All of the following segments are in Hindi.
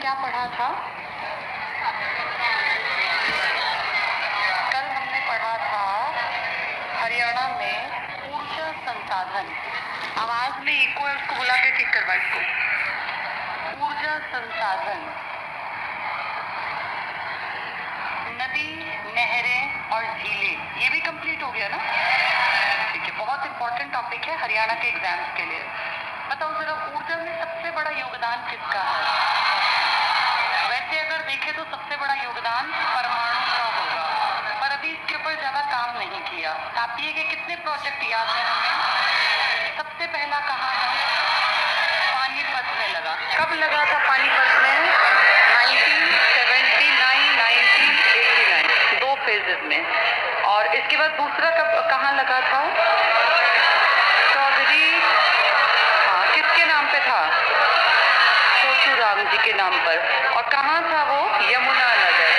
क्या पढ़ा था? कल हमने पढ़ा था हरियाणा में ऊर्जा संसाधन। आवाज में इको है, उसको बुला के ठीक करवा इसको। ऊर्जा संसाधन, नदी, नहरें और झीलें, ये भी कंप्लीट हो गया ना? ठीक है, बहुत इंपॉर्टेंट टॉपिक है हरियाणा के एग्जाम्स के लिए। बताओ जरा, ऊर्जा में सबसे बड़ा योगदान किसका है? वैसे अगर देखें तो सबसे बड़ा योगदान परमाणु का होगा, पर अभी इसके ऊपर ज्यादा काम नहीं किया। तापीय के कितने प्रोजेक्ट याद है हमें? सबसे पहला कहाँ है? पानीपत में लगा। कब लगा था पानीपत में? 1979, 1989, 2 फेजेस में। और इसके बाद दूसरा कहाँ लगा था? चौधरी, हाँ, किसके नाम पे था? राम जी के नाम पर। और कहाँ था वो? यमुना नगर।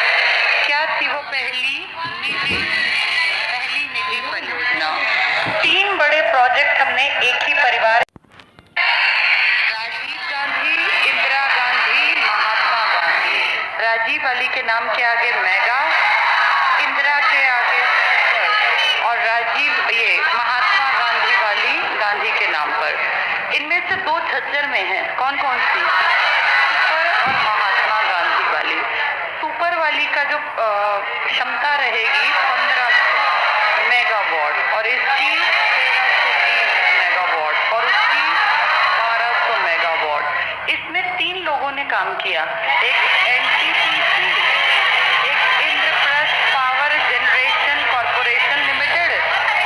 क्या थी वो? पहली निधि परियोजना। 3 बड़े प्रोजेक्ट हमने एक ही परिवार, राजीव गांधी, इंदिरा गांधी, महात्मा गांधी। राजीव वाली के नाम के आगे मेगा, इंदिरा के आगे सुपर, और राजीव ये महात्मा गांधी वाली गांधी के नाम पर। इनमें से 2 झज्जर में हैं। कौन कौन सी? और महात्मा गांधी वाली। सुपर वाली का जो क्षमता रहेगी 1500 मेगावाट, और इसकी 1330 मेगावाट, और उसकी 1200 मेगावाट। इसमें 3 लोगों ने काम किया, एक एनटीपीसी, एक Indraprastha power generation corporation limited,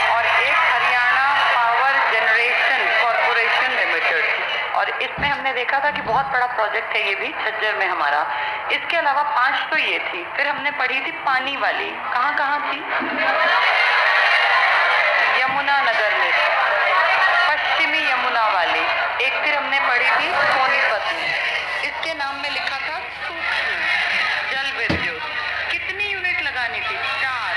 और एक Haryana power generation corporation limited. और इसमें हमने देखा था कि बहुत बड़ा प्रोजेक्ट है ये भी झज्जर में हमारा। इसके अलावा 5 तो ये थी। फिर हमने पढ़ी थी पानी वाली। कहाँ कहाँ थी? यमुना नगर में, पश्चिमी यमुना वाली। एक फिर हमने पढ़ी थी सोनीपत में, इसके नाम में लिखा था सूक्ष्म जल विद्युत। कितनी यूनिट लगानी थी? 4।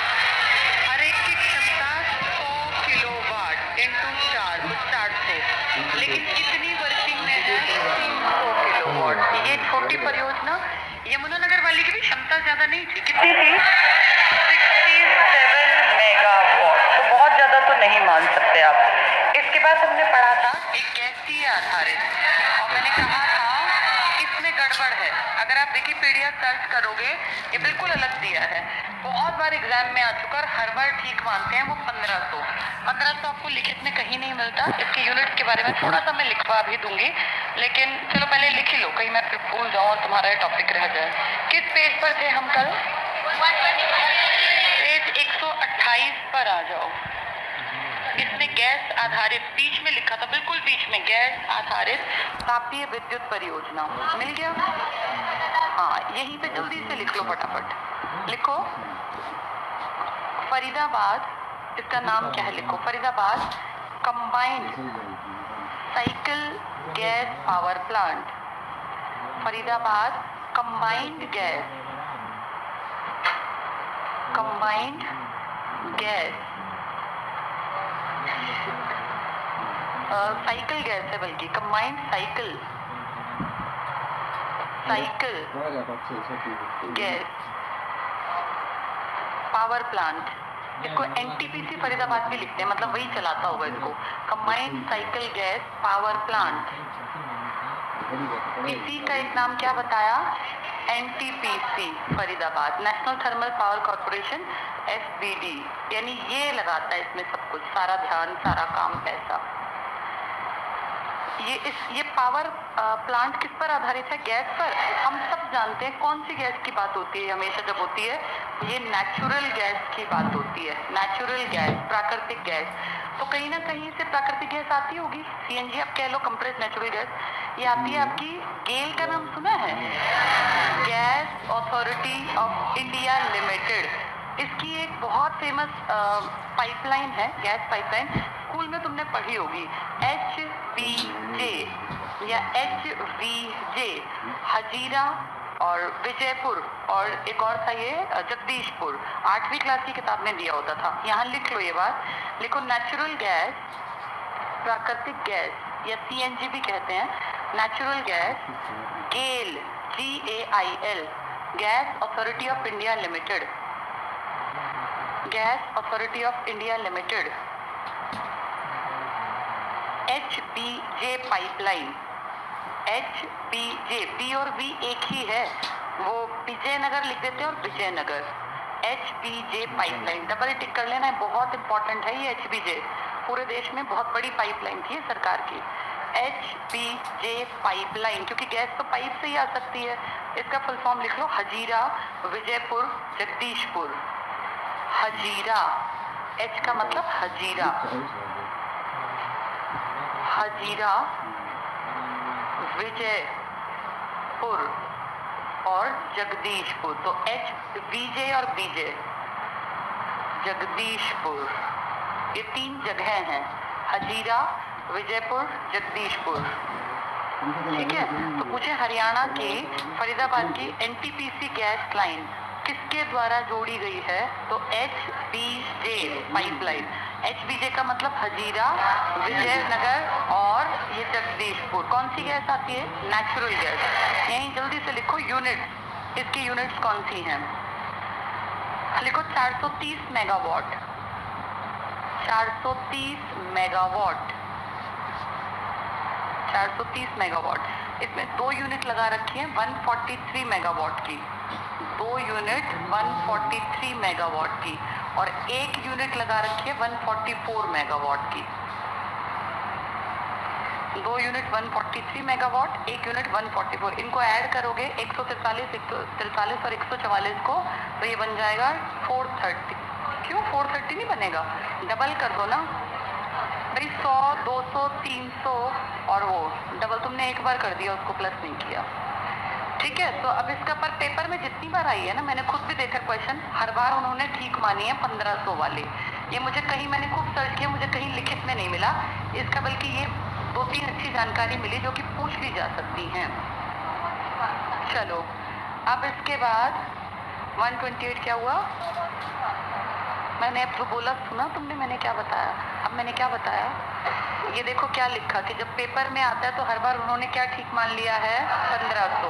हर एक की क्षमता 100 किलोवाट इंटू 4, 400। लेकिन कितनी वर्किंग में है? 300 किलोवाट। ये छोटी परियोजना। यमुना नगर वाली की भी क्षमता ज्यादा नहीं थी। कितनी थी? 67 मेगावाट। तो बहुत ज्यादा तो नहीं मान सकते आप। इसके बाद हमने पढ़ा था एक गैसीय आधारित, और मैंने कहा था इसमें गड़बड़ है। अगर आप विकिपीडिया सर्च करोगे, ये बिल्कुल अलग दिया है। बहुत बार एग्जाम में आ चुका और हर बार ठीक मानते हैं वो 1500 आपको लिखित में कहीं नहीं मिलता। इसके यूनिट के बारे में थोड़ा सा मैं लिखवा भी दूंगी, लेकिन चलो पहले लिख ही लो, कहीं मैं फिर भूल जाऊँ और तुम्हारा टॉपिक रह जाए। किस पेज पर थे हम कल? पेज 128 पर आ जाओ। इसमें गैस आधारित, बीच में लिखा था, बिल्कुल बीच में, गैस आधारित तापीय विद्युत परियोजना। मिल गया? हाँ, यहीं पे जल्दी से लिख लो, फटाफट लिखो। फरीदाबाद, इसका नाम क्या है? लिखो Faridabad combined cycle gas power plant. Faridabad combined gas cycle gas है, बल्कि combined cycle gas power plant. इसको एनटीपीसी फरीदाबाद भी लिखते हैं, मतलब वही चलाता होगा इसको। Combined cycle gas power plant. इसी का एक नाम क्या बताया? NTPC Faridabad, national thermal power corporation, SBD. यानी ये लगाता है इसमें सब कुछ, सारा ध्यान, सारा काम, पैसा। ये पावर प्लांट किस पर आधारित है? गैस पर। हम सब जानते हैं कौन सी गैस की बात होती है हमेशा जब होती है, ये नेचुरल गैस की बात होती है। नेचुरल गैस, प्राकृतिक गैस। तो कहीं ना कहीं से प्राकृतिक गैस आती होगी, सीएनजी आप कह लो, कंप्रेस्ड नेचुरल गैस। ये आती है आपकी, गेल का नाम सुना है? Gas Authority of India limited. इसकी एक बहुत फेमस पाइपलाइन है, गैस पाइपलाइन, स्कूल में तुमने पढ़ी होगी, HVJ या HVJ, हजीरा और विजयपुर, और एक और था ये जगदीशपुर। 8वीं क्लास की किताब में दिया होता था। यहाँ लिख लो ये बात, लिखो नेचुरल गैस, प्राकृतिक गैस या सीएनजी भी कहते हैं, natural gas, GAIL, GAIL, Gas Authority of India Limited, Gas Authority of India Limited, HBJ pipeline, HBJ, P और V एक ही है, वो विजयनगर लिख देते हैं और Vijaynagar, HBJ pipeline, double tick कर लेना है, बहुत इंपॉर्टेंट है ये HBJ, पूरे देश में बहुत बड़ी पाइपलाइन थी सरकार की, HBJ पाइपलाइन, क्योंकि गैस तो पाइप से ही आ सकती है। इसका फुल फॉर्म लिख लो, हजीरा विजयपुर जगदीशपुर, हजीरा, H का मतलब हजीरा, हजीरा विजयपुर और जगदीशपुर, तो HBJ और BJ, जगदीशपुर, ये 3 जगह हैं, हजीरा, विजयपुर, जगदीशपुर, ठीक है। तो पूछे हरियाणा के फरीदाबाद की NTPC गैस लाइन किसके द्वारा जोड़ी गई है, तो HBJ पाइपलाइन, HBJ का मतलब हजीरा, विजयनगर और ये जगदीशपुर। कौन सी गैस आती है, नेचुरल गैस। यहीं जल्दी से लिखो यूनिट, इसकी यूनिट्स कौन सी हैं, लिखो 430 मेगावाट, 430 मेगावाट, 430 मेगावाट। इसमें 2 यूनिट लगा रखी है 143 मेगावाट की, 2 यूनिट 143 मेगावाट की, और 1 यूनिट लगा रखी है 144 मेगावाट की, 2 यूनिट 143 मेगावाट, 1 यूनिट 144, इनको ऐड करोगे 143, 143 और 144 को, तो ये बन जाएगा 430। क्यों 430 नहीं बनेगा, डबल कर दो ना भाई, 100, 200, 300 और वो डबल तुमने एक बार कर दिया, उसको प्लस नहीं किया, ठीक है। तो अब इसका पर पेपर में जितनी बार आई है ना, मैंने खुद भी देखा क्वेश्चन, हर बार उन्होंने ठीक मानी है 1500 वाले। ये मुझे कहीं, मैंने खूब सर्च किया, मुझे कहीं लिखित में नहीं मिला इसका, बल्कि ये 2-3 अच्छी जानकारी मिली जो कि पूछ ली जा सकती हैं। चलो अब इसके बाद 128 क्या हुआ, मैंने अब जो बोला सुना तुमने, मैंने क्या बताया, अब मैंने क्या बताया, ये देखो क्या लिखा कि जब पेपर में आता है तो हर बार उन्होंने क्या ठीक मान लिया है, 1500।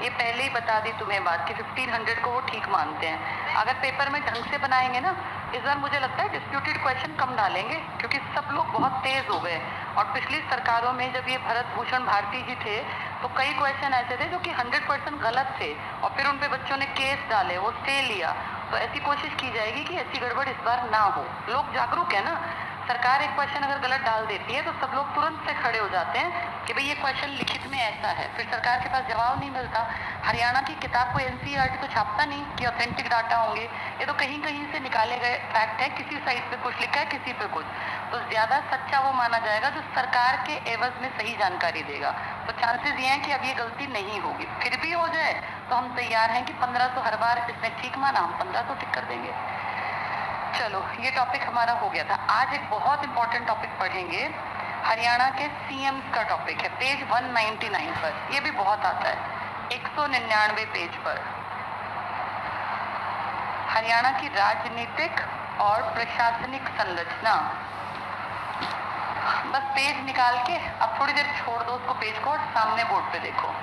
ये पहले ही बता दी तुम्हें बात कि 1500 को वो ठीक मानते हैं। अगर पेपर में ढंग से बनाएंगे ना, इस बार मुझे लगता है डिस्प्यूटेड क्वेश्चन कम डालेंगे, क्योंकि सब लोग बहुत तेज हो गए। और पिछली सरकारों में जब ये भरत भूषण भारती जी थे तो कई क्वेश्चन ऐसे थे जो कि 100% गलत थे, और फिर उन पे बच्चों ने केस डाले, वो स्टे लिया। तो ऐसी कोशिश की जाएगी कि ऐसी गड़बड़ इस बार ना हो। लोग जागरूक है ना, सरकार एक क्वेश्चन अगर गलत डाल देती है तो सब लोग तुरंत से खड़े हो जाते हैं कि भाई ये क्वेश्चन लिखित में ऐसा है, फिर सरकार के पास जवाब नहीं मिलता। हरियाणा की किताब को NCERT तो छापता नहीं कि ऑथेंटिक डाटा होंगे, ये तो कहीं कहीं से निकाले गए फैक्ट है, किसी साइट पे कुछ लिखा है, किसी पे कुछ, तो ज्यादा सच्चा वो माना जाएगा जो सरकार के एवज में सही जानकारी देगा। तो चांसेस ये हैं कि अब ये गलती नहीं होगी, फिर भी हो जाए तो हम तैयार हैं कि 1500 हर बार इसने ठीक माना, हम 1500 ठीक कर देंगे। चलो ये टॉपिक हमारा हो गया था। आज एक बहुत इंपॉर्टेंट टॉपिक पढ़ेंगे, हरियाणा के CM का टॉपिक है, पेज 199 पर, ये भी बहुत आता है, 199 पेज पर, हरियाणा की राजनीतिक और प्रशासनिक संरचना। बस पेज निकाल के अब थोड़ी देर छोड़ दो उसको, पेज को, और सामने बोर्ड पे देखो।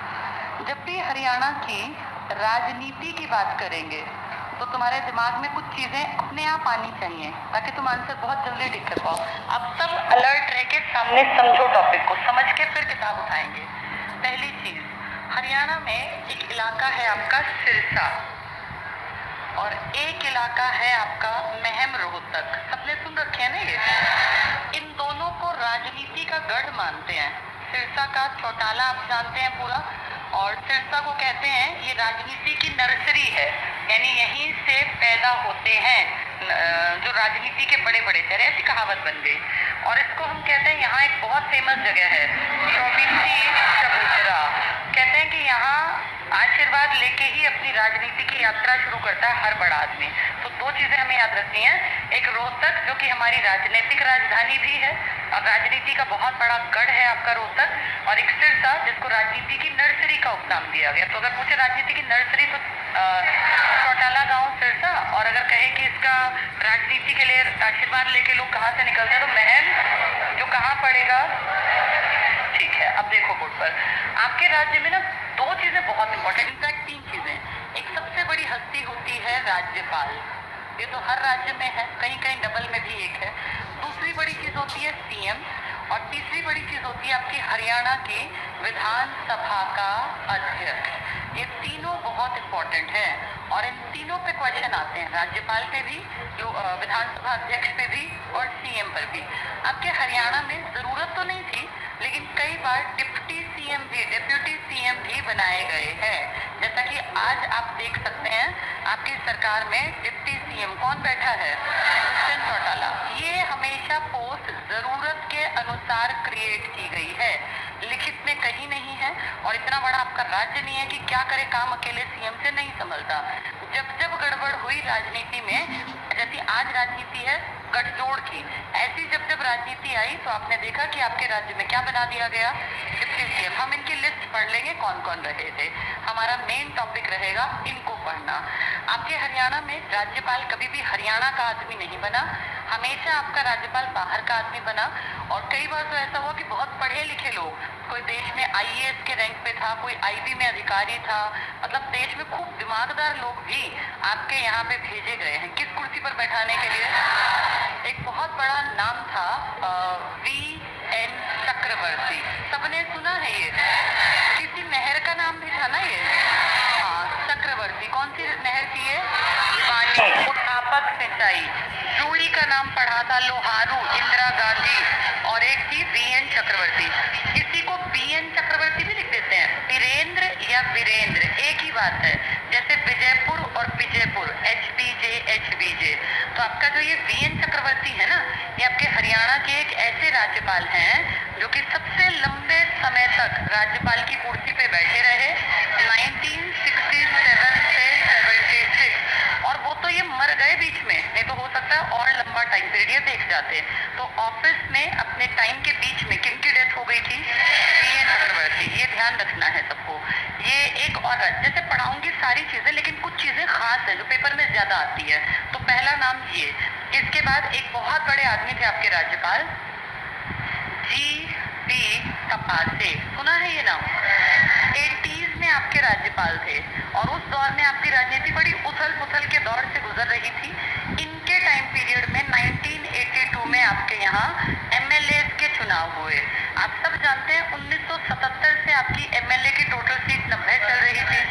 जब भी हरियाणा की राजनीति की बात करेंगे तो तुम्हारे दिमाग में कुछ चीजें अपने आप आनी चाहिए ताकि तुम आंसर बहुत जल्दी टिक कर पाओ। अब सब अलर्ट रह के सामने समझो, टॉपिक को समझ के फिर किताब उठाएंगे। पहली चीज, हरियाणा में एक इलाका है आपका सिरसा और एक इलाका है आपका महम रोहतक, सबने सुन रखे हैं ना ये। इन दोनों को राजनीति का गढ़ मानते हैं। सिरसा का चौटाला आप जानते हैं पूरा, और सिरसा को कहते हैं ये राजनीति की नर्सरी है, यानी यहीं से पैदा होते हैं जो राजनीति के बड़े बड़े चेहरे, ऐसी कहावत बन गई। और इसको हम कहते हैं, यहाँ एक बहुत फेमस जगह है चौबीसी चबूतरा, कहते हैं कि यहाँ आशीर्वाद लेके ही अपनी राजनीति की यात्रा शुरू करता है हर बड़ा आदमी। तो 2 चीजें हमें याद रखनी है, एक रोहतक जो कि हमारी राजनीतिक राजधानी भी है और राजनीति का बहुत बड़ा गढ़ है आपका रोहतक, और एक सिरसा जिसको राजनीति की नर्सरी का उपनाम दिया गया। तो अगर पूछे राजनीति की नर्सरी तो चौटाला गांव सिरसा, और अगर कहे कि इसका राजनीति के लिए आशीर्वाद लेके लोग कहाँ से निकलते हैं तो महम, जो कहाँ पड़ेगा, ठीक है। अब देखो बोर्ड पर। आपके राज्य में ना दो चीजें बहुत इंपॉर्टेंट, इनफैक्ट तीन चीजें। एक सबसे बड़ी हस्ती होती है राज्यपाल, ये तो हर राज्य में है, कहीं कहीं डबल में भी एक है। दूसरी बड़ी चीज होती है सीएम, और तीसरी बड़ी चीज होती है आपकी हरियाणा की विधानसभा का अध्यक्ष। ये तीनों बहुत इंपॉर्टेंट है और इन तीनों पे क्वेश्चन आते हैं, राज्यपाल पे भी, विधानसभा अध्यक्ष पे भी और सीएम पर भी। आपके हरियाणा में जरूरत तो नहीं थी, लेकिन कई बार डिप्टी सीएम भी बनाए गए हैं। जैसा कि आज आप देख सकते हैं आपकी सरकार में डिप्टी सीएम कौन बैठा है, दुष्यंत चौटाला। ये हमेशा पोस्ट जरूरत के अनुसार क्रिएट की गई है, लिखित में कहीं नहीं है। और इतना बड़ा आपका राज्य नहीं है कि क्या करे काम अकेले सीएम से नहीं संभलता। जब जब गड़बड़ हुई राजनीति में, जैसी आज राजनीति है गठजोड़ की, ऐसी जब जब राजनीति आई तो आपने देखा कि आपके राज्य में क्या बना दिया गया, डिप्टी सीएम। हम इनकी लिस्ट पढ़ लेंगे कौन कौन रहे थे, हमारा मेन टॉपिक रहेगा इनको पढ़ना। आपके हरियाणा में राज्यपाल कभी भी हरियाणा का आदमी नहीं बना, हमेशा आपका राज्यपाल बाहर का आदमी बना। और कई बार तो ऐसा हुआ कि बहुत पढ़े लिखे लोग, कोई देश में आईएएस के रैंक पे था, कोई आईबी में अधिकारी था, मतलब देश में खूब दिमागदार लोग भी आपके यहाँ पे भेजे गए हैं। किस कुर्सी पर बैठाने के लिए? एक बहुत बड़ा नाम था वी.एन. चक्रवर्ती, सबने सुना है ये, किसी नहर का नाम भी था ना ये, हाँ चक्रवर्ती। कौन सी नहर थी ये? पानी, उत्पादक सिंचाई। जूड़ी का नाम पढ़ा था लोहारू, इंदिरा गांधी, और एक थी वी.एन. चक्रवर्ती। किसी को बी.एन. चक्रवर्ती भी लिख देते हैं, वीरेंद्र या वीरेंद्र एक ही बात है, जैसे विजयपुर और विजयपुर, HBJ। तो आपका जो ये वी.एन. चक्रवर्ती है ना, ये आपके हरियाणा के एक ऐसे राज्यपाल हैं जो कि सबसे लंबे समय तक राज्यपाल की कुर्सी पे बैठे रहे, 1967 से 76। और वो तो ये मर गए बीच में, नहीं तो हो सकता है और लंबा टाइम पीरियड ये देख जाते। तो ऑफिस में अपने टाइम के बीच में किनकी डेथ हो गई थी? वी.एन. चक्रवर्ती। ये ध्यान रखना है सबको। ये एक और जैसे पढ़ाऊंगी सारी चीजें, लेकिन कुछ चीजें खास है जो पेपर में ज्यादा आती है। तो पहला नाम ये, इसके बाद एक बहुत बड़े आदमी थे आपके राज्यपाल, G.P. तपासे, सुना है ये नाम? 80s में आपके राज्यपाल थे और उस दौर में आपकी राजनीति बड़ी उथल पुथल के दौर से गुजर रही थी। इनके टाइम पीरियड में 1982 में आपके यहाँ एमएलए के चुनाव हुए। आप सब जानते हैं 1977 से आपकी एमएलए की टोटल सीट 90 चल रही थी,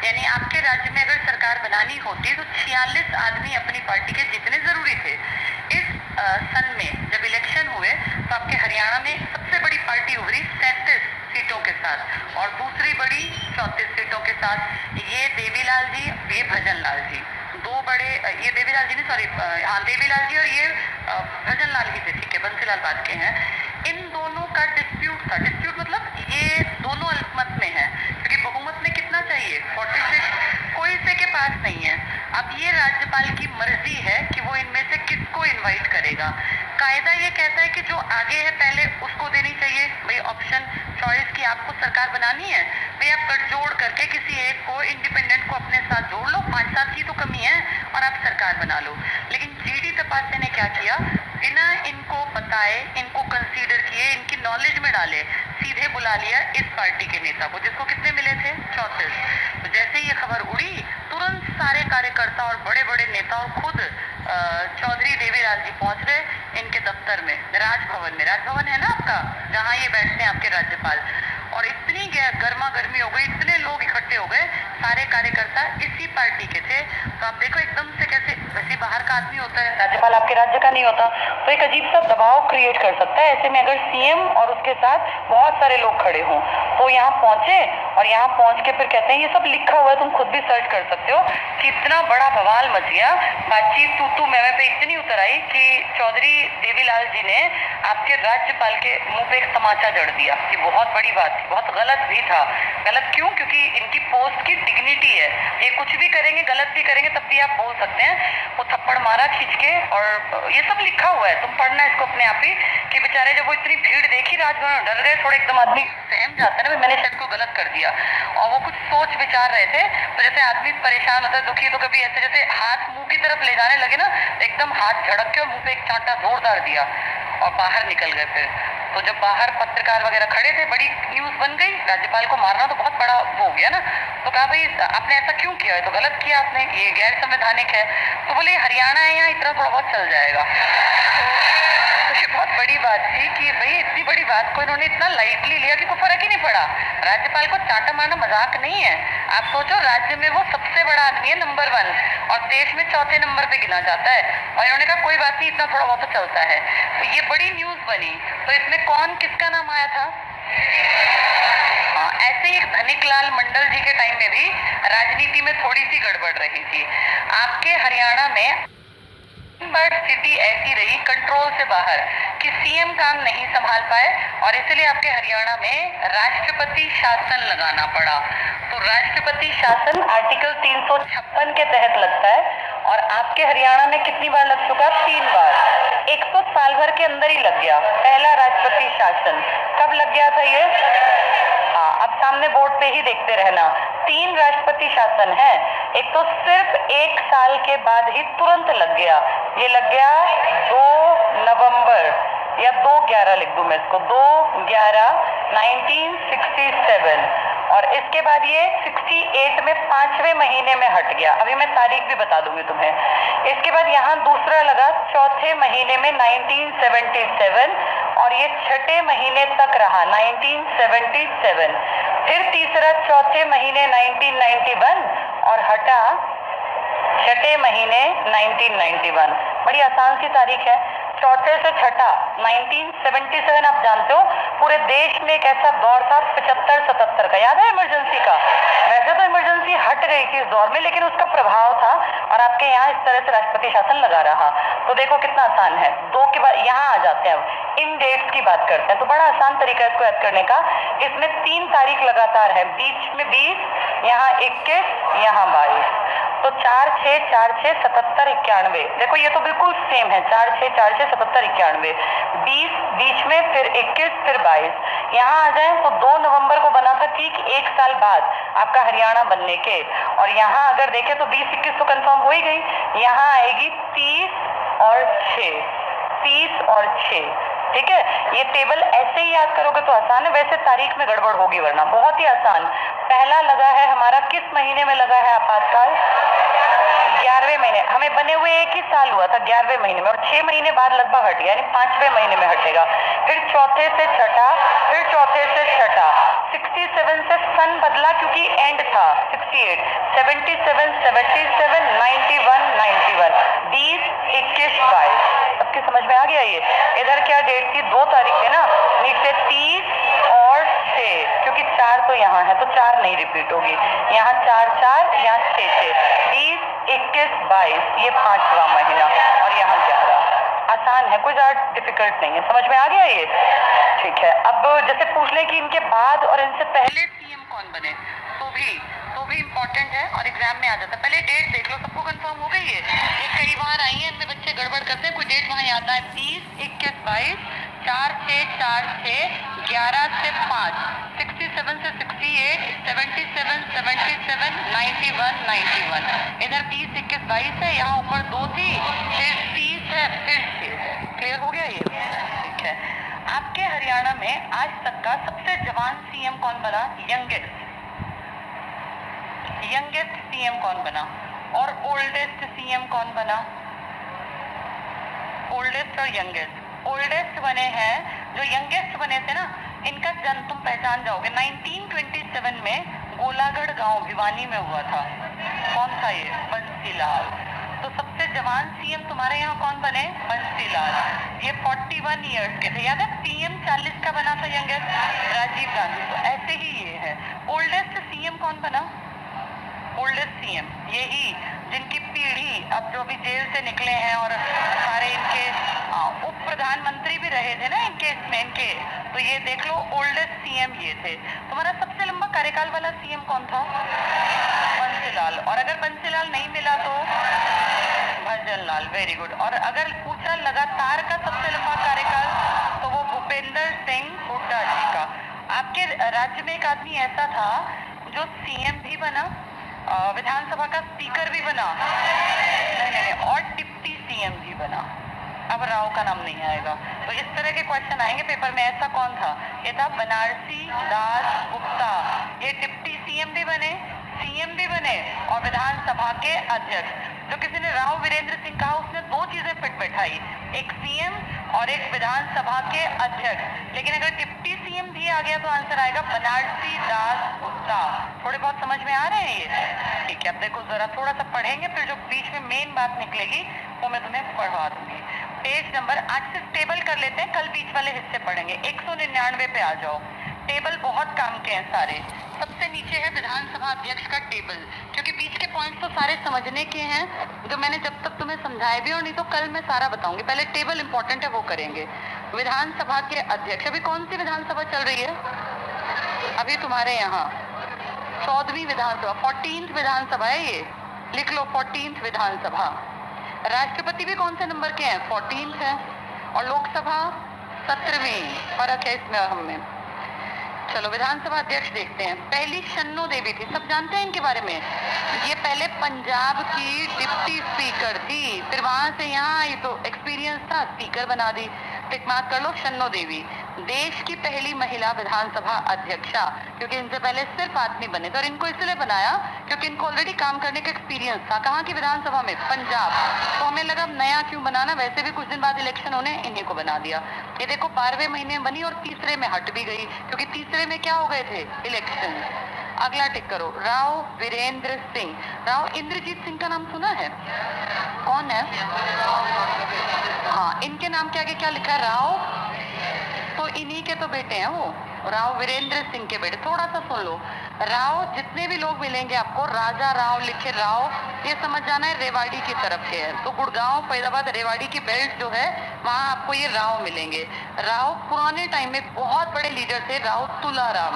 यानी आपके राज्य में अगर सरकार बनानी होती तो 46 आदमी अपनी पार्टी के जीतने जरूरी थे। इस सन में जब इलेक्शन हुए तो आपके हरियाणा में सबसे बड़ी पार्टी उभरी 37 सीटों के साथ और दूसरी बड़ी 34 सीटों के साथ। ये देवीलाल जी, ये भजन लाल जी, दो बड़े, ये देवीलाल जी नहीं सॉरी, हाँ देवीलाल जी और ये भजन लाल ही थे, ठीक है, बंसीलाल बात के हैं। इन दोनों का डिस्प्यूट था, डिस्प्यूट मतलब ये दोनों अल्पमत में है, क्योंकि बहुमत में कितना चाहिए, 46, कोई से के पास नहीं है। अब ये राज्यपाल की मर्जी है कि वो इनमें से किसको इनवाइट करेगा। कायदा ये कहता है कि जो आगे है पहले उसको देनी चाहिए, भाई ऑप्शन चॉइस की आपको सरकार बनानी है, भाई आप गठजोड़ करके किसी एक को, इंडिपेंडेंट को अपने साथ जोड़ लो, 5-7 की तो कमी है और आप सरकार बना लो। लेकिन G.D. तपासे ने क्या किया, बिना इनको बताए, इनको कंसीडर किए, इनकी नॉलेज में डाले, सीधे बुला लिया इस पार्टी के नेता को, जिसको कितने मिले थे, 34। तो जैसे ये खबर उड़ी, तुरंत सारे कार्यकर्ता और बड़े बड़े नेता और खुद चौधरी देवीलाल जी पहुंच गए इनके दफ्तर में, राजभवन में। राजभवन है ना आपका, जहाँ ये बैठते हैं आपके राज्यपाल। और इतनी गर्मा गर्मी हो गई, इतने लोग इकट्ठे हो गए, सारे कार्यकर्ता इसी पार्टी के थे। तो आप देखो एकदम से कैसे, वैसे बाहर का आदमी होता है, राज्यपाल आपके राज्य का नहीं होता, तो एक अजीब सा दबाव क्रिएट कर सकता है। ऐसे में अगर सीएम और उसके साथ बहुत सारे लोग खड़े हों, तो यहाँ पहुंचे और यहाँ पहुंच के फिर कहते हैं, ये सब लिखा हुआ है, तुम खुद भी सर्च कर सकते हो, कि इतना बड़ा बवाल मच गया, बातचीत तू मैं पे इतनी उतर आई कि चौधरी देवीलाल जी ने आपके राज्यपाल के मुंह पे एक तमाचा जड़ दिया। ये बहुत बड़ी बात थी, बहुत गलत भी था। गलत क्यों? क्योंकि इनकी पोस्ट की डिग्निटी है, ये कुछ भी करेंगे, गलत भी करेंगे, तब भी आप बोल सकते हैं। वो थप्पड़ मारा खींच के, और ये सब लिखा हुआ है, तुम पढ़ना इसको अपने आप ही, कि बेचारे जब वो इतनी भीड़ देखी राजभवन में, डर गए थोड़े, एकदम आदमी सहम जाता है ना, मैंने शायद को गलत कर दिया, और वो कुछ सोच विचार रहे थे। तो जैसे आदमी परेशान होता है, दुखी, तो कभी ऐसे जैसे हाथ मुंह की तरफ ले जाने लगे ना, एकदम हाथ झड़क के और मुंह पे एक चांटा जोरदार दिया और बाहर निकल गए। फिर तो जब बाहर पत्रकार वगैरह खड़े थे, बड़ी न्यूज बन गई, राज्यपाल को मारना तो बहुत बड़ा वो हो गया ना। तो कहा भाई आपने ऐसा क्यों किया है, तो गलत किया आपने, ये गैर संवैधानिक है। तो बोले हरियाणा है, यहाँ इतना थोड़ा बहुत चल जाएगा। तो ये बहुत बड़ी बात थी कि भाई इतनी बड़ी बात को इन्होंने इतना लाइटली लिया कि कोई फर्क ही नहीं पड़ा। राज्यपाल को चांटा मारना मजाक नहीं है। आप सोचो, राज्य में वो सबसे बड़ा आदमी है, नंबर 1, और देश में चौथे नंबर पे गिना जाता है, और इन्होंने कहा कोई बात नहीं, इतना थोड़ा बहुत तो चलता है। तो ये बड़ी न्यूज बनी। तो इसमें कौन किसका नाम आया था? ऐसे ही धनिकलाल मंडल जी के टाइम में भी राजनीति में थोड़ी सी गड़बड़ रही थी। आपके हरियाणा में बट स्थिति ऐसी रही कंट्रोल से बाहर कि सीएम काम नहीं संभाल पाए, और इसलिए आपके हरियाणा में राष्ट्रपति शासन लगाना पड़ा। तो राष्ट्रपति शासन आर्टिकल 356 के तहत लगता है, और आपके हरियाणा में कितनी बार लग चुका? 3 बार। एक तो साल भर के अंदर ही लग गया पहला राष्ट्रपति शासन। कब लग गया था ये? अब सामने बोर्ड पे ही देखते रहना। 3 राष्ट्रपति शासन है। एक तो सिर्फ 1 साल के बाद ही तुरंत लग गया, ये लग गया 2 नवंबर, या 2/11 लिख दूं मैं इसको, 2/11/1967। और इसके बाद ये 68 में 5वें महीने में हट गया। अभी मैं तारीख भी बता दूंगी तुम्हें। इसके बाद यहाँ दूसरा लगा चौथे महीने में 1977, और ये 6ठे महीने तक रहा 1977। फिर तीसरा चौथे महीने 1991, और हटा 6ठे महीने 1991। बड़ी आसान सी तारीख है। चौथे से छठा 1977, आप जानते हो पूरे देश में एक ऐसा दौर था 75-77 का, याद है इमरजेंसी का? वैसे तो इमरजेंसी हट गई थी इस दौर में, लेकिन उसका प्रभाव था, और आपके यहाँ इस तरह से राष्ट्रपति शासन लगा रहा। तो देखो कितना आसान है। 2 के बाद यहाँ आ जाते हैं, इन डेट्स की बात करते हैं। तो बड़ा आसान तरीका है इसको याद करने का। इसमें 3 तारीख लगातार है, बीच में 20, यहाँ 21, यहाँ 22। तो 4-6-4-6 77 91। देखो ये तो बिल्कुल सेम है, 4-6-4-6 77 91। 20 बीच में, फिर 21, फिर 22। यहाँ आ जाए तो 2 नवंबर को बना था, ठीक 1 साल बाद आपका हरियाणा बनने के। और यहाँ अगर देखें तो 20-21 तो कंफर्म हो ही गई। यहाँ आएगी 30 और 6, 30 और 6। ठीक है, ये टेबल ऐसे ही याद करोगे तो आसान है, वैसे तारीख में गड़बड़ होगी वरना। बहुत ही आसान। पहला लगा है हमारा, किस महीने में लगा है आपातकाल? 11वें महीने। हमें बने हुए 1 ही साल हुआ था, 11वें महीने में, और 6 महीने बाद लगभग हट गया, यानी 5वें महीने में हटेगा। फिर चौथे से छठा, फिर चौथे से छठा। 67 से सन बदला क्योंकि एंड था, 68, 77, 77, 91, 91, 20, 21, 22। सबकी समझ में आ गया ये? इधर क्या डेट थी? 2 तारीख है ना, नीचे 30 और 6, क्योंकि 4 तो यहाँ है तो 4 नहीं रिपीट होगी। यहाँ 4-4, यहाँ 6-6, 20, 21, 22, ये 5वां महीना, और यहाँ 11। आसान है, कोई ज़्यादा डिफिकल्ट नहीं है। समझ में आ गया ये? ठीक है। अब जैसे पूछ ले कि इनके बाद और इनसे पहले सीएम कौन बने, तो भी इम्पोर्टेंट है और एग्जाम में आ जाता है। पहले डेट देख लो, सबको कंफर्म हो गई है? ये कई बार आई है, इनमें बच्चे गड़बड़ करते हैं, कोई डेट वहाँ याद है? 20, 21, 22, 4-6-4-6, 11 से 5, 67 से 68, 77, 77, 91, 91। इधर 20, 21, 22 है, यहाँ ऊपर 2 थी, फिर 30 है, फिर 6। क्लियर हो गया ये? ठीक है। आपके हरियाणा में आज तक का सबसे जवान सीएम कौन बना? यंगेस्ट सीएम कौन बना? और ओल्डेस्ट सीएम कौन बना? ओल्डेस्ट और यंगेस्ट। ओल्डेस्ट बने हैं, जो यंगेस्ट बने थे ना, इनका जन्म तुम पहचान जाओगे, 1927 में गोलागढ़ गांव भिवानी में हुआ था। कौन था ये? बंसीलाल। तो सबसे जवान सीएम तुम्हारे यहाँ कौन बने? बंसीलाल। ये 41 ईयर्स के थे, याद है? पीएम 40 का बना था यंगेस्ट, राजीव गांधी। तो ऐसे ही ये है। ओल्डेस्ट सीएम कौन बना? ओल्डेस्ट सीएम यही, जिनकी पीढ़ी अब जो भी जेल से निकले हैं, और सारे इनके उप प्रधानमंत्री भी रहे थे ना इनके इसमें इनके। तो ये देख लो, ओल्डेस्ट सीएम ये थे। तुम्हारा सबसे लंबा कार्यकाल वाला सीएम कौन था? बंसीलाल। और अगर बंसीलाल नहीं मिला तो भजनलाल। Very good. और अगर पूछा लगातार का सबसे लंबा कार्यकाल, तो वो भूपेंद्र सिंह हुड्डा जी का। आपके राज्य में एक आदमी ऐसा था जो सीएम भी बना, विधानसभा का स्पीकर भी बना, नहीं, और डिप्टी सीएम भी बना। अब राव का नाम नहीं आएगा। तो इस तरह के क्वेश्चन आएंगे पेपर में। ऐसा कौन था? ये था बनारसी दास गुप्ता। ये डिप्टी सीएम भी बने, सीएम भी बने और विधानसभा के अध्यक्ष। जो किसी ने राव वीरेंद्र सिंह कहा उसने दो चीजें फिट बैठाई, एक सीएम और एक विधानसभा के अध्यक्ष। लेकिन अगर डिप्टी सीएम भी आ गया तो आंसर आएगा बनारसी दास गुप्ता। थोड़े बहुत समझ में आ रहे हैं ये? ठीक है, अब देखो जरा थोड़ा सा पढ़ेंगे, फिर जो बीच में मेन बात निकलेगी वो मैं तुम्हें पढ़वा दूंगी। पेज नंबर, आज से टेबल कर लेते हैं, कल बीच वाले हिस्से पढ़ेंगे। 199 पे आ जाओ। टेबल बहुत काम के हैं सारे। सबसे नीचे है विधानसभा अध्यक्ष का टेबल, क्योंकि बीच के पॉइंट्स तो सारे समझने के हैं जो मैंने जब तक तुम्हें समझाए भी और नहीं तो कल मैं सारा बताऊंगी। पहले टेबल इंपॉर्टेंट है, वो करेंगे। विधानसभा के अध्यक्ष, अभी कौन सी विधानसभा चल रही है? अभी तुम्हारे यहाँ 14वीं विधानसभा, 14th विधानसभा है ये, लिख लो 14th विधानसभा। राष्ट्रपति भी कौन से नंबर के हैं? 14th है। और लोकसभा 17वीं, फर्क है इसमें और हमें। चलो विधानसभा अध्यक्ष देखते हैं। पहली शन्नो देवी थी, सब जानते हैं इनके बारे में। ये पहले पंजाब की डिप्टी स्पीकर थी, फिर वहां से यहाँ आई तो एक्सपीरियंस था, स्पीकर बना दी। टिक मार्क कर लो, शन्नो देवी। देश की पहली महिला विधानसभा अध्यक्षा, क्योंकि इनसे पहले सिर्फ आदमी बने थे और इनको इसलिए बनाया क्योंकि इनको ऑलरेडी काम करने का एक्सपीरियंस था। कहाँ की विधानसभा में? पंजाब। तो हमें लगा नया क्यों बनाना, वैसे भी कुछ दिन बाद इलेक्शन होने, इन्हीं को बना दिया। ये देखो 12वें महीने में बनी और तीसरे में हट भी गई, क्योंकि तीसरे में क्या हो गए थे? इलेक्शन। अगला टिक करो, राव वीरेंद्र सिंह। राव इंद्रजीत सिंह का नाम सुना है? कौन है? हाँ, इनके नाम के आगे क्या लिखा है? राव। तो इन्हीं के तो बेटे हैं वो, राव वीरेंद्र सिंह के बेटे। थोड़ा सा सुन लो, राव जितने भी लोग मिलेंगे आपको, राजा राव लिखे राव, ये समझ जाना है रेवाड़ी की तरफ के हैं। तो गुड़गांव फरीदाबाद रेवाड़ी की बेल्ट जो है वहां आपको ये राव मिलेंगे। राव पुराने टाइम में बहुत बड़े लीडर थे, राव तुलाराम,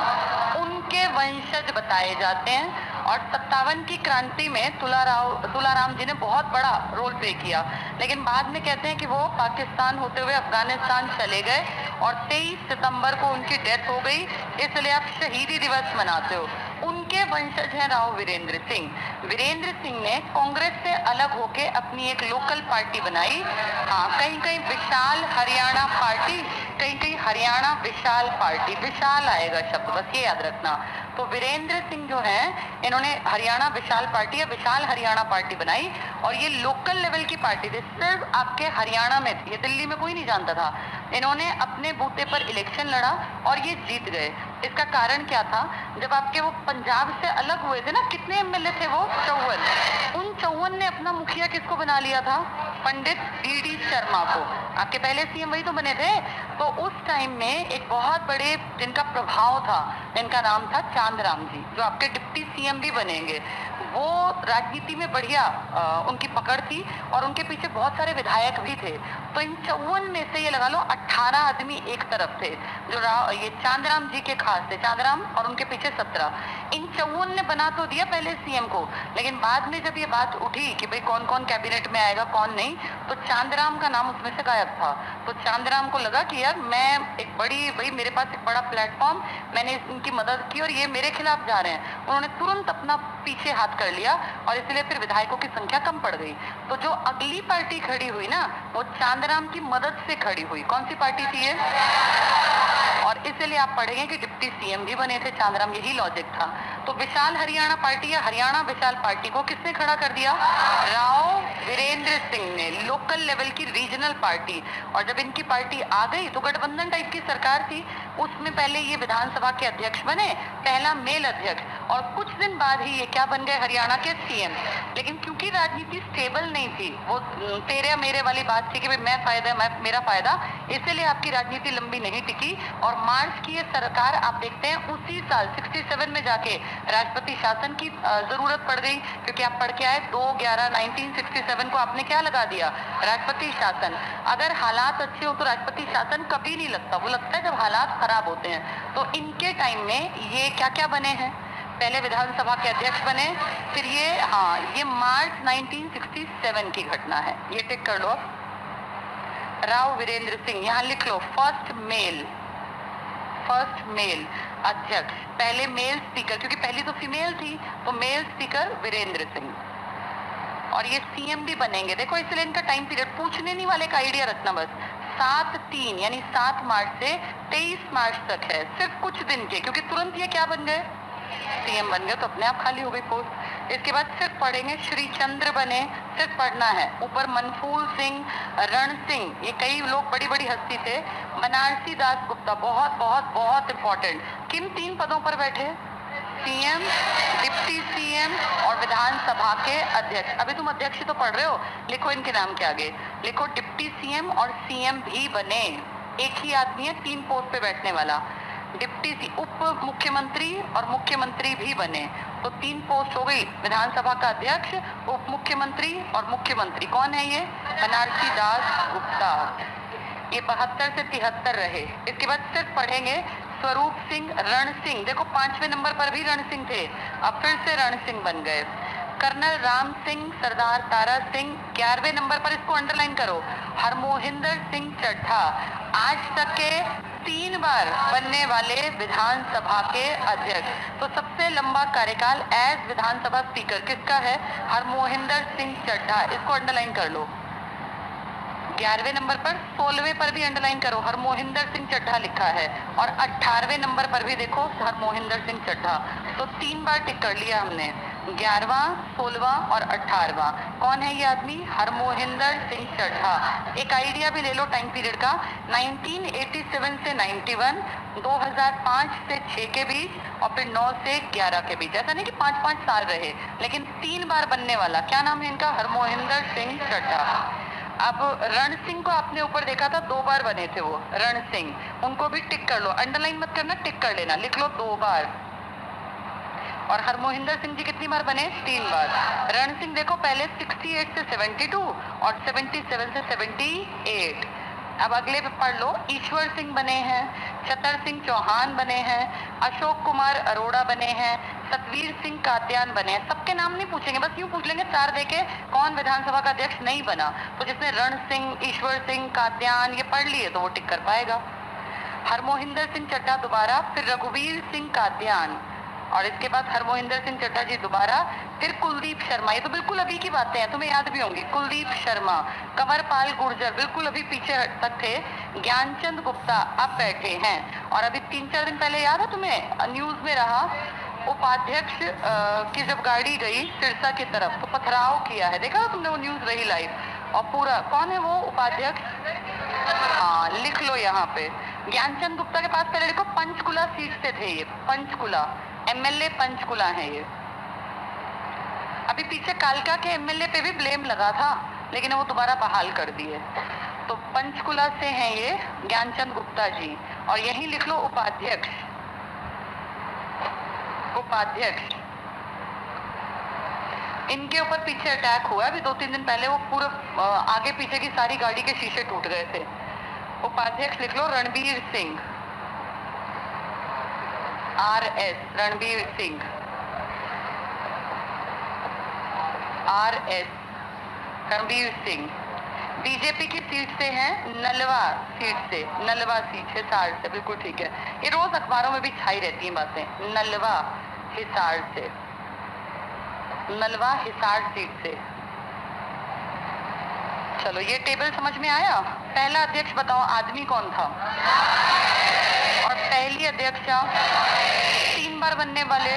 उनके वंशज बताए जाते हैं। और 57 की क्रांति में तुलाराम जी ने बहुत बड़ा रोल प्ले किया, लेकिन बाद में कहते हैं कि वो पाकिस्तान होते हुए अफगानिस्तान चले गए और 23 सितंबर को उनकी डेथ हो गई, इसलिए आप शहीदी दिवस मनाते हो। उनके वंशज हैं राव वीरेंद्र सिंह। वीरेंद्र सिंह ने कांग्रेस से अलग होके अपनी एक लोकल पार्टी बनाई। हाँ, कहीं कहीं विशाल हरियाणा पार्टी, कहीं कहीं हरियाणा विशाल पार्टी, विशाल आएगा शब्द, बस ये याद रखना। तो वीरेंद्र सिंह जो हैं, इन्होंने हरियाणा विशाल पार्टी या विशाल हरियाणा पार्टी बनाई और ये लोकल लेवल की पार्टी थी, सिर्फ आपके हरियाणा में थी, ये दिल्ली में कोई नहीं जानता था। इन्होंने अपने बूते पर इलेक्शन लड़ा और ये जीत गए। इसका कारण क्या था? जब आपके वो पंजाब से अलग हुए थे ना, कितने एमएलए थे वो? 54। उन 54 ने अपना मुखिया किसको बना लिया था? पंडित बीडी शर्मा को। आपके पहले सीएम वही तो बने थे। तो उस टाइम में एक बहुत बड़े जिनका प्रभाव था, जिनका नाम था चांदराम जी, जो आपके डिप्टी सीएम भी बनेंगे। वो राजनीति में बढ़िया उनकी पकड़ थी और उनके पीछे बहुत सारे विधायक भी थे। तो इन 54 में से ये लगा लो 18 आदमी एक तरफ थे जो ये चांदराम जी के खास थे, चांदराम और उनके पीछे 17। इन 54 ने बना तो दिया पहले सीएम को, लेकिन बाद में जब ये बात उठी कि भाई कौन कौन कैबिनेट में आएगा कौन नहीं, तो चांदराम का नाम उसमें से गायब था। तो चांदराम को लगा कि यार मैं एक बड़ी, भाई मेरे पास एक बड़ा प्लेटफॉर्म, मैंने इनकी मदद की और ये मेरे खिलाफ जा रहे हैं। उन्होंने तुरंत अपना पीछे हाथ कर लिया और इसलिए फिर विधायकों की संख्या कम पड़ गई। तो जो अगली पार्टी खड़ी हुई ना, वो चांदराम की मदद से खड़ी हुई। कौन सी पार्टी थी ये? और इसलिए आप पढ़ेंगे कि डिप्टी सीएम भी बने थे चांदराम, यही लॉजिक था। तो विशाल हरियाणा पार्टी या हरियाणा विशाल पार्टी को किसने खड़ा कर दिया? राव वीरेंद्र सिंह ने, लोकल लेवल की रीजनल पार्टी। और जब इनकी पार्टी आ गई तो गठबंधन टाइप की सरकार थी, उसमें पहले ये विधानसभा के अध्यक्ष बने, पहला मेल अध्यक्ष, और कुछ दिन बाद ही ये क्या बन गए? हरियाणा के सीएम। लेकिन क्योंकि राजनीति स्टेबल नहीं थी, वो तेरे मेरे वाली बात थी कि भाई मैं फायदा, मैं मेरा फायदा, इसलिए आपकी राजनीति लंबी नहीं टिकी। और मार्च की ये सरकार आप देखते हैं उसी साल 67 में जाके राष्ट्रपति शासन की जरूरत पड़ गई, क्योंकि आप पढ़ के आए 2/11/1967 को आपने क्या लगा दिया? राष्ट्रपति शासन। अगर हालात अच्छे हो तो राष्ट्रपति शासन कभी नहीं लगता, वो लगता है जब हालात खराब होते हैं। तो इनके टाइम में ये क्या क्या बने हैं? पहले विधानसभा के अध्यक्ष बने, फिर ये, हाँ, ये मार्च 1967 की घटना है, ये टिक कर लो। राव वीरेंद्र सिंह, यहाँ लिख लो, फर्स्ट मेल अध्यक्ष, पहले मेल स्पीकर, क्योंकि पहली तो फीमेल थी, तो मेल स्पीकर वीरेंद्र सिंह। और ये सीएम भी बनेंगे। देखो इसलिए इनका टाइम पीरियड पूछने नहीं वाले का आइडिया रखना बस। 7/3 यानी 7 मार्च से 23 मार्च तक है, सिर्फ कुछ दिन के, क्योंकि तुरंत ये क्या बन गए, सीएम बन गए, तो अपने आप खाली हो गई पोस्ट। इसके बाद सिर्फ पढ़ेंगे श्री चंद्र बने, सिर्फ पढ़ना है। ऊपर मनफूल सिंह, रण सिंह, ये कई लोग बड़ी बड़ी हस्ती थे। बनारसी दास गुप्ता, बहुत बहुत बहुत इंपॉर्टेंट, किन 3 पदों पर बैठे, सीएम, डिप्टी सीएम और विधानसभा के अध्यक्ष। अभी तुम अध्यक्ष तो पढ़ रहे हो, लिखो इनके नाम के आगे, लिखो डिप्टी सीएम और सीएम भी बने। एक ही आदमी है 3 पोस्ट पे बैठने वाला। डिप्टी उप मुख्यमंत्री और मुख्यमंत्री भी बने, तो 3 पोस्ट हो गई। विधानसभा का अध्यक्ष, उप मुख्यमंत्री और मुख्यमंत्री। कौन है ये, बनारसी दास गुप्ता। ये 72 से 73 रहे। इसके बाद सिर्फ पढ़ेंगे स्वरूप सिंह, रण सिंह। देखो 5वें नंबर पर भी रण सिंह थे, अब फिर से रण सिंह बन गए। कर्नल राम सिंह, सरदार तारा सिंह। 11वें नंबर पर, इसको अंडरलाइन करो, हरमोहिंदर सिंह चड्ढा, आज तक के 3 बार बनने वाले विधानसभा के अध्यक्ष। तो सबसे लंबा कार्यकाल एज विधानसभा स्पीकर किसका है, हरमोहिंदर सिंह चड्ढा, इसको अंडरलाइन कर लो। 11वें नंबर पर, 16वें पर भी अंडरलाइन करो, हरमोहिंदर सिंह चड्ढा लिखा है। और 18वें नंबर पर भी देखो हरमोहिंदर सिंह चड्ढा। तो 3 बार टिक कर लिया हमने, 11वां, 16वां और 18वां। कौन है ये आदमी, हरमोहिंदर सिंह चड्ढा। एक आइडिया भी ले लो टाइम पीरियड का, 1987 से 91, 2005 से 6 के बीच और फिर 9 से 11 के बीच। ऐसा नहीं कि 5-5 साल रहे, लेकिन 3 बार बनने वाला। क्या नाम है इनका, हरमोहिंदर सिंह चड्ढा। अब रण सिंह को आपने ऊपर देखा था, 2 बार बने थे वो, रण सिंह, उनको भी टिक कर लो, अंडरलाइन मत करना, टिक कर लेना, लिख लो 2 बार। और हरमोहिंदर सिंह जी कितनी बार बने, 3 बार। रण सिंह देखो पहले 68 से 72 और 77 से 78। अब अगले पे पढ़ लो, ईश्वर सिंह बने हैं, छतर सिंह चौहान बने हैं, अशोक कुमार अरोड़ा बने हैं, सतवीर सिंह कात्यान बने हैं। सबके नाम नहीं पूछेंगे, बस यूं पूछ लेंगे 4 देके कौन विधानसभा का अध्यक्ष नहीं बना। तो जिसने रण सिंह, ईश्वर सिंह, कात्यान ये पढ़ लिए तो वो टिक कर पाएगा। हरमोहिंदर सिंह चड्ढा दोबारा, फिर रघुवीर सिंह कात्यान, और इसके बाद हरमोहिंदर सिंह चड्ढा जी दोबारा, फिर कुलदीप शर्मा। ये तो बिल्कुल अभी की बातें हैं, तुम्हें याद भी होंगी। कुलदीप शर्मा, कंवरपाल गुर्जर बिल्कुल अभी पीछे तक थे, ज्ञानचंद गुप्ता अब बैठे हैं। और अभी 3-4 दिन पहले याद है तुम्हें, न्यूज में रहा, उपाध्यक्ष की जब गाड़ी गई सिरसा की तरफ तो पथराव किया है, देखा तुमने, वो न्यूज रही लाइव। और पूरा कौन है वो उपाध्यक्ष, हाँ लिख लो यहाँ पे, ज्ञानचंद गुप्ता के पास पहले लिखो, पंचकुला सीट से थे ये, पंचकुला एमएलए, पंचकुला है ये। अभी पीछे कालका के एमएलए पे भी ब्लेम लगा था, लेकिन वो दोबारा बहाल कर दिए। तो पंचकुला से हैं ये ज्ञानचंद गुप्ता जी। और यही लिख लो उपाध्यक्ष, उपाध्यक्ष। इनके ऊपर पीछे अटैक हुआ अभी 2-3 दिन पहले, वो पूरे आगे पीछे की सारी गाड़ी के शीशे टूट गए थे। उपाध्यक्ष लिख लो Ranbir Singh, RS, Ranbir Singh, RS, Ranbir Singh. BJP की सीट से हैं, नलवा सीट से, नलवा सीट हिसार से, बिल्कुल ठीक है, ये रोज अखबारों में भी छाई रहती हैं बातें, नलवा हिसार से, नलवा हिसार सीट से। चलो ये टेबल समझ में आया। पहला अध्यक्ष बताओ आदमी कौन था, और पहली अध्यक्षा 3 बार बनने वाले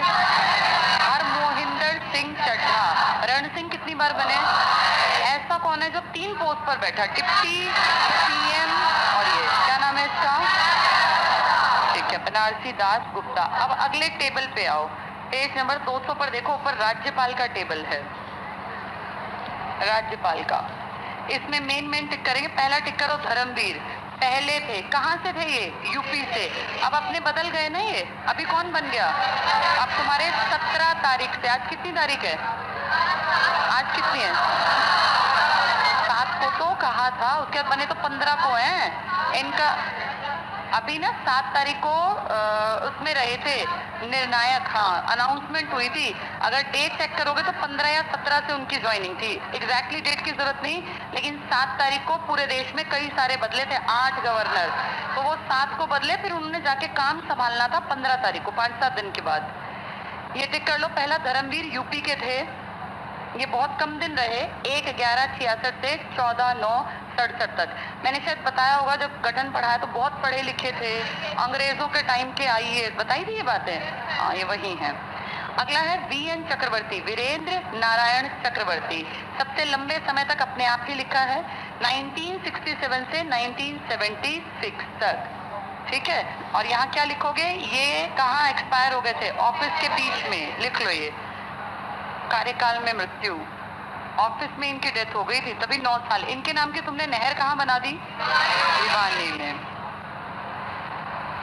हरमोहिंदर सिंह चड्ढा। रण सिंह कितनी बार बने, ऐसा कौन है जो 3 पोस्ट पर बैठा, डिप्टी सीएम, और ये क्या नाम है इसका, ठीक है, बनारसी दास गुप्ता। अब अगले टेबल पे आओ, पेज नंबर 200 पर देखो, ऊपर राज्यपाल का टेबल है, राज्यपाल का। इसमें मेन टिक करेंगे। पहला टिक करो धर्मवीर, पहले थे, कहाँ से थे ये, यूपी से, अब अपने बदल गए ना ये, अभी कौन बन गया, अब तुम्हारे 17 तारीख से, आज कितनी तारीख है, आज कितनी है, 7 को तो कहा था, उसके बाद बने तो 15 को हैं इनका। अभी ना 7 तारीख को उसमें रहे थे निर्णायक, हाँ अनाउंसमेंट हुई थी। अगर डेट चेक करोगे तो 15 या 17 से उनकी ज्वाइनिंग थी, एग्जैक्टली डेट की जरूरत नहीं, लेकिन 7 तारीख को पूरे देश में कई सारे बदले थे, 8 गवर्नर, तो वो 7 को बदले, फिर उन्होंने जाके काम संभालना था 15 तारीख को, 5-7 दिन के बाद। ये टिक कर लो। पहला धर्मवीर यूपी के थे, ये बहुत कम दिन रहे, 1/11/66 से 14/9/67 तक। मैंने शायद बताया होगा जब गठन पढ़ा है तो बहुत पढ़े लिखे थे, अंग्रेजों के टाइम के आईएएस, बताई थी ये बातें। हाँ, ये वही हैं। अगला है वीएन चक्रवर्ती, वीरेंद्र नारायण चक्रवर्ती। सबसे लंबे समय तक अपने आप ही लिखा है, 1967 से 1976 तक। ठीक है, और यहाँ क्या लिखोगे, ये कहाँ एक्सपायर हो गए थे, ऑफिस के बीच में लिख लो, ये कार्यकाल में मृत्यु, ऑफिस में इनकी डेथ हो गई थी, तभी 9 साल। इनके नाम की तुमने नहर कहाँ बना दी, भिवानी में।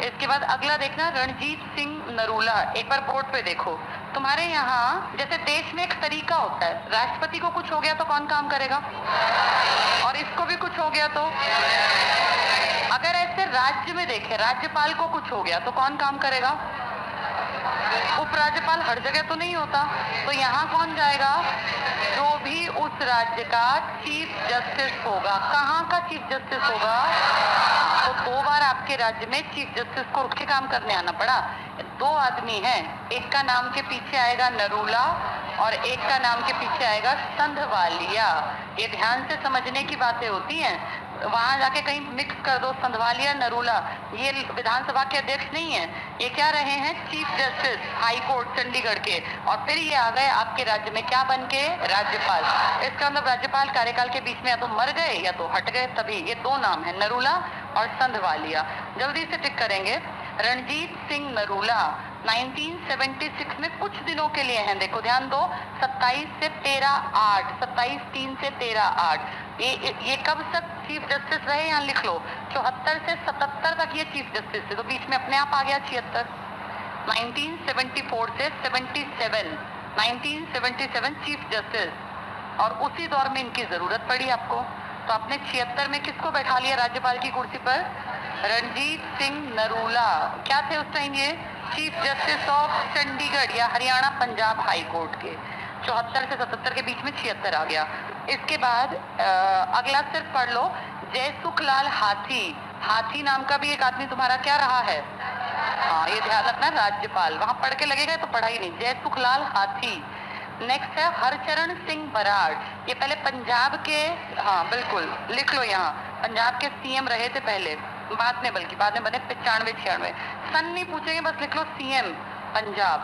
इसके बाद अगला देखना, रणजीत सिंह नरूला। एक बार बोर्ड पे देखो, तुम्हारे यहाँ जैसे देश में एक तरीका होता है, राष्ट्रपति को कुछ हो गया तो कौन काम करेगा, और इसको भी कुछ हो गया तो, अगर ऐसे राज्य में देखे राज्यपाल को कुछ हो गया तो कौन काम करेगा, उपराज्यपाल हर जगह तो नहीं होता, तो यहाँ कौन जाएगा, जो भी उस राज्य का चीफ जस्टिस होगा। कहाँ का चीफ जस्टिस होगा, तो 2 बार आपके राज्य में चीफ जस्टिस को रुक के काम करने आना पड़ा। 2 आदमी हैं, एक का नाम के पीछे आएगा नरूला और एक का नाम के पीछे आएगा संधवालिया। ये ध्यान से समझने की बातें होती हैं, वहां जाके कहीं मिक्स कर दो संधवालिया नरूला, ये विधानसभा के अध्यक्ष नहीं है, ये क्या रहे हैं, chief justice high court Chandigarh के, और फिर ये आ गए आपके राज्य में क्या बन के, राज्यपाल। इसका मतलब राज्यपाल कार्यकाल के बीच में या तो मर गए या तो हट गए, तभी ये 2 नाम है, नरूला और संधवालिया। जल्दी से टिक करेंगे। रणजीत सिंह नरूला 1976 में कुछ दिनों के लिए हैं, देखो ध्यान दो, 27 से 13/8, 27/3 से 13/8। ये कब तक चीफ जस्टिस रहे, यहाँ लिख लो, 74 से 77 तक ये चीफ जस्टिस थे, तो बीच में अपने आप आ गया 76। 1974 से 77, 1977 चीफ जस्टिस, और उसी दौर में इनकी जरूरत पड़ी आपको, तो आपने 76 में किसको बैठा लिया राज्यपाल की कुर्सी पर, रणजीत सिंह नरूला। क्या थे उस टाइम ये, चीफ जस्टिस ऑफ चंडीगढ़ या हरियाणा पंजाब हाई कोर्ट के। 74 से 77 के बीच में 76 आ गया। इसके बाद अगला सिर्फ पढ़ लो, जयसुखलाल हाथी। हाथी नाम का भी एक आदमी तुम्हारा क्या रहा है, हाँ ये ध्यान रखना, राज्यपाल, वहां पढ़ के लगेगा तो पढ़ा ही नहीं, जयसुखलाल हाथी। नेक्स्ट है हरचरण सिंह बराड़, ये पहले पंजाब के, हाँ बिल्कुल लिख लो यहाँ, पंजाब के सीएम रहे थे पहले, बाद में बल्कि बाद में बने 95-96, सन नहीं पूछेंगे, बस लिख लो सीएम पंजाब।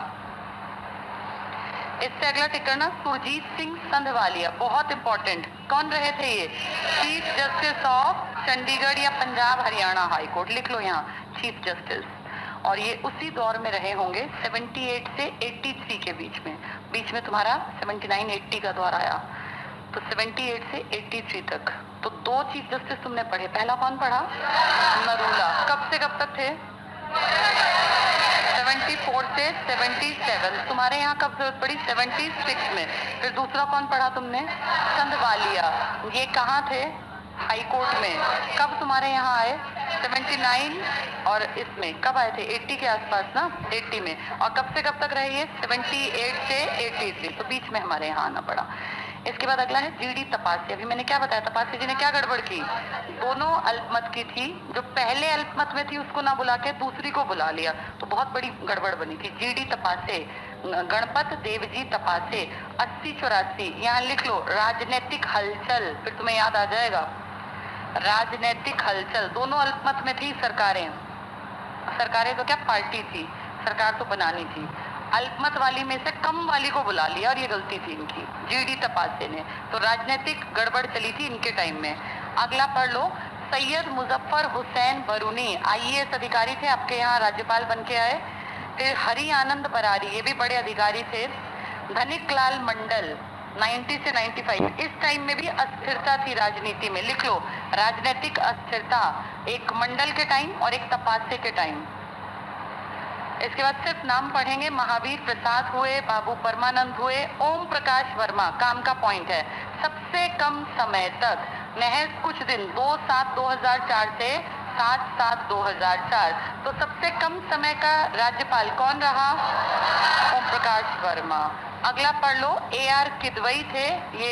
इससे अगला टिक करना, सुरजीत सिंह संधवालिया, बहुत इंपॉर्टेंट, कौन रहे थे ये, चीफ जस्टिस ऑफ चंडीगढ़ या पंजाब हरियाणा हाई कोर्ट, लिख लो यहाँ चीफ जस्टिस, और ये उसी दौर में रहे होंगे 78 से 83 के बीच में तुम्हारा 79-80 का दौर आया, तो 78 से 83 तक, तो 2 चीफ जस्टिस तुमने पढ़े। पहला कौन पढ़ा, नरूला, कब से कब तक थे, 74 से 77, तुम्हारे यहाँ कब जरूरत पड़ी, 76 में। फिर दूसरा कौन पढ़ा तुमने, संधवालिया, ये कहाँ थे, हाई कोर्ट में, कब तुम्हारे यहाँ आए, 79, और इसमें कब आए थे, 80 के आसपास ना, 80 में, और कब से कब तक रहे ये, 78 से 83, तो बीच में हमारे यहाँ आना पड़ा। इसके बाद अगला है जीडी तपासे। अभी मैंने क्या बताया, तपासे जी ने क्या गड़बड़ की, दोनों अल्पमत की थी, जो पहले अल्पमत में थी उसको ना बुला के दूसरी को बुला लिया, तो बहुत बड़ी गड़बड़ बनी थी। जीडी तपासे, गणपत देवजी तपासे, 80-84, यहाँ लिख लो, राजनीतिक हलचल, फिर तुम्हें याद आ जाएगा, राजनीतिक हलचल, दोनों अल्पमत में थी सरकारें तो क्या पार्टी थी, सरकार तो बनानी थी, अल्पमत वाली में से कम वाली को बुला लिया, और ये गलती थी इनकी, जीडी तपासे ने, तो राजनीतिक गड़बड़ चली थी इनके टाइम में। अगला पढ़ लो, सैयद मुजफ्फर हुसैन बरूनी, आईएएस अधिकारी थे, आपके यहाँ राज्यपाल बन के आए। फिर हरि आनंद बरारी, ये भी बड़े अधिकारी थे। धनिक लाल मंडल 90 से 95, इस टाइम में भी अस्थिरता थी राजनीति में, लिख लो, राजनीतिक अस्थिरता, एक मंडल के टाइम और एक तपासे के टाइम। इसके बाद सिर्फ नाम पढ़ेंगे, महावीर प्रसाद हुए, बाबू परमानंद हुए, ओम प्रकाश वर्मा, काम का पॉइंट है, सबसे कम समय तक, महज कुछ दिन, 2/7/2004 से 7/7/2004, तो सबसे कम समय का राज्यपाल कौन रहा, ओम प्रकाश वर्मा। अगला पढ़ लो, AR किदवई थे, ये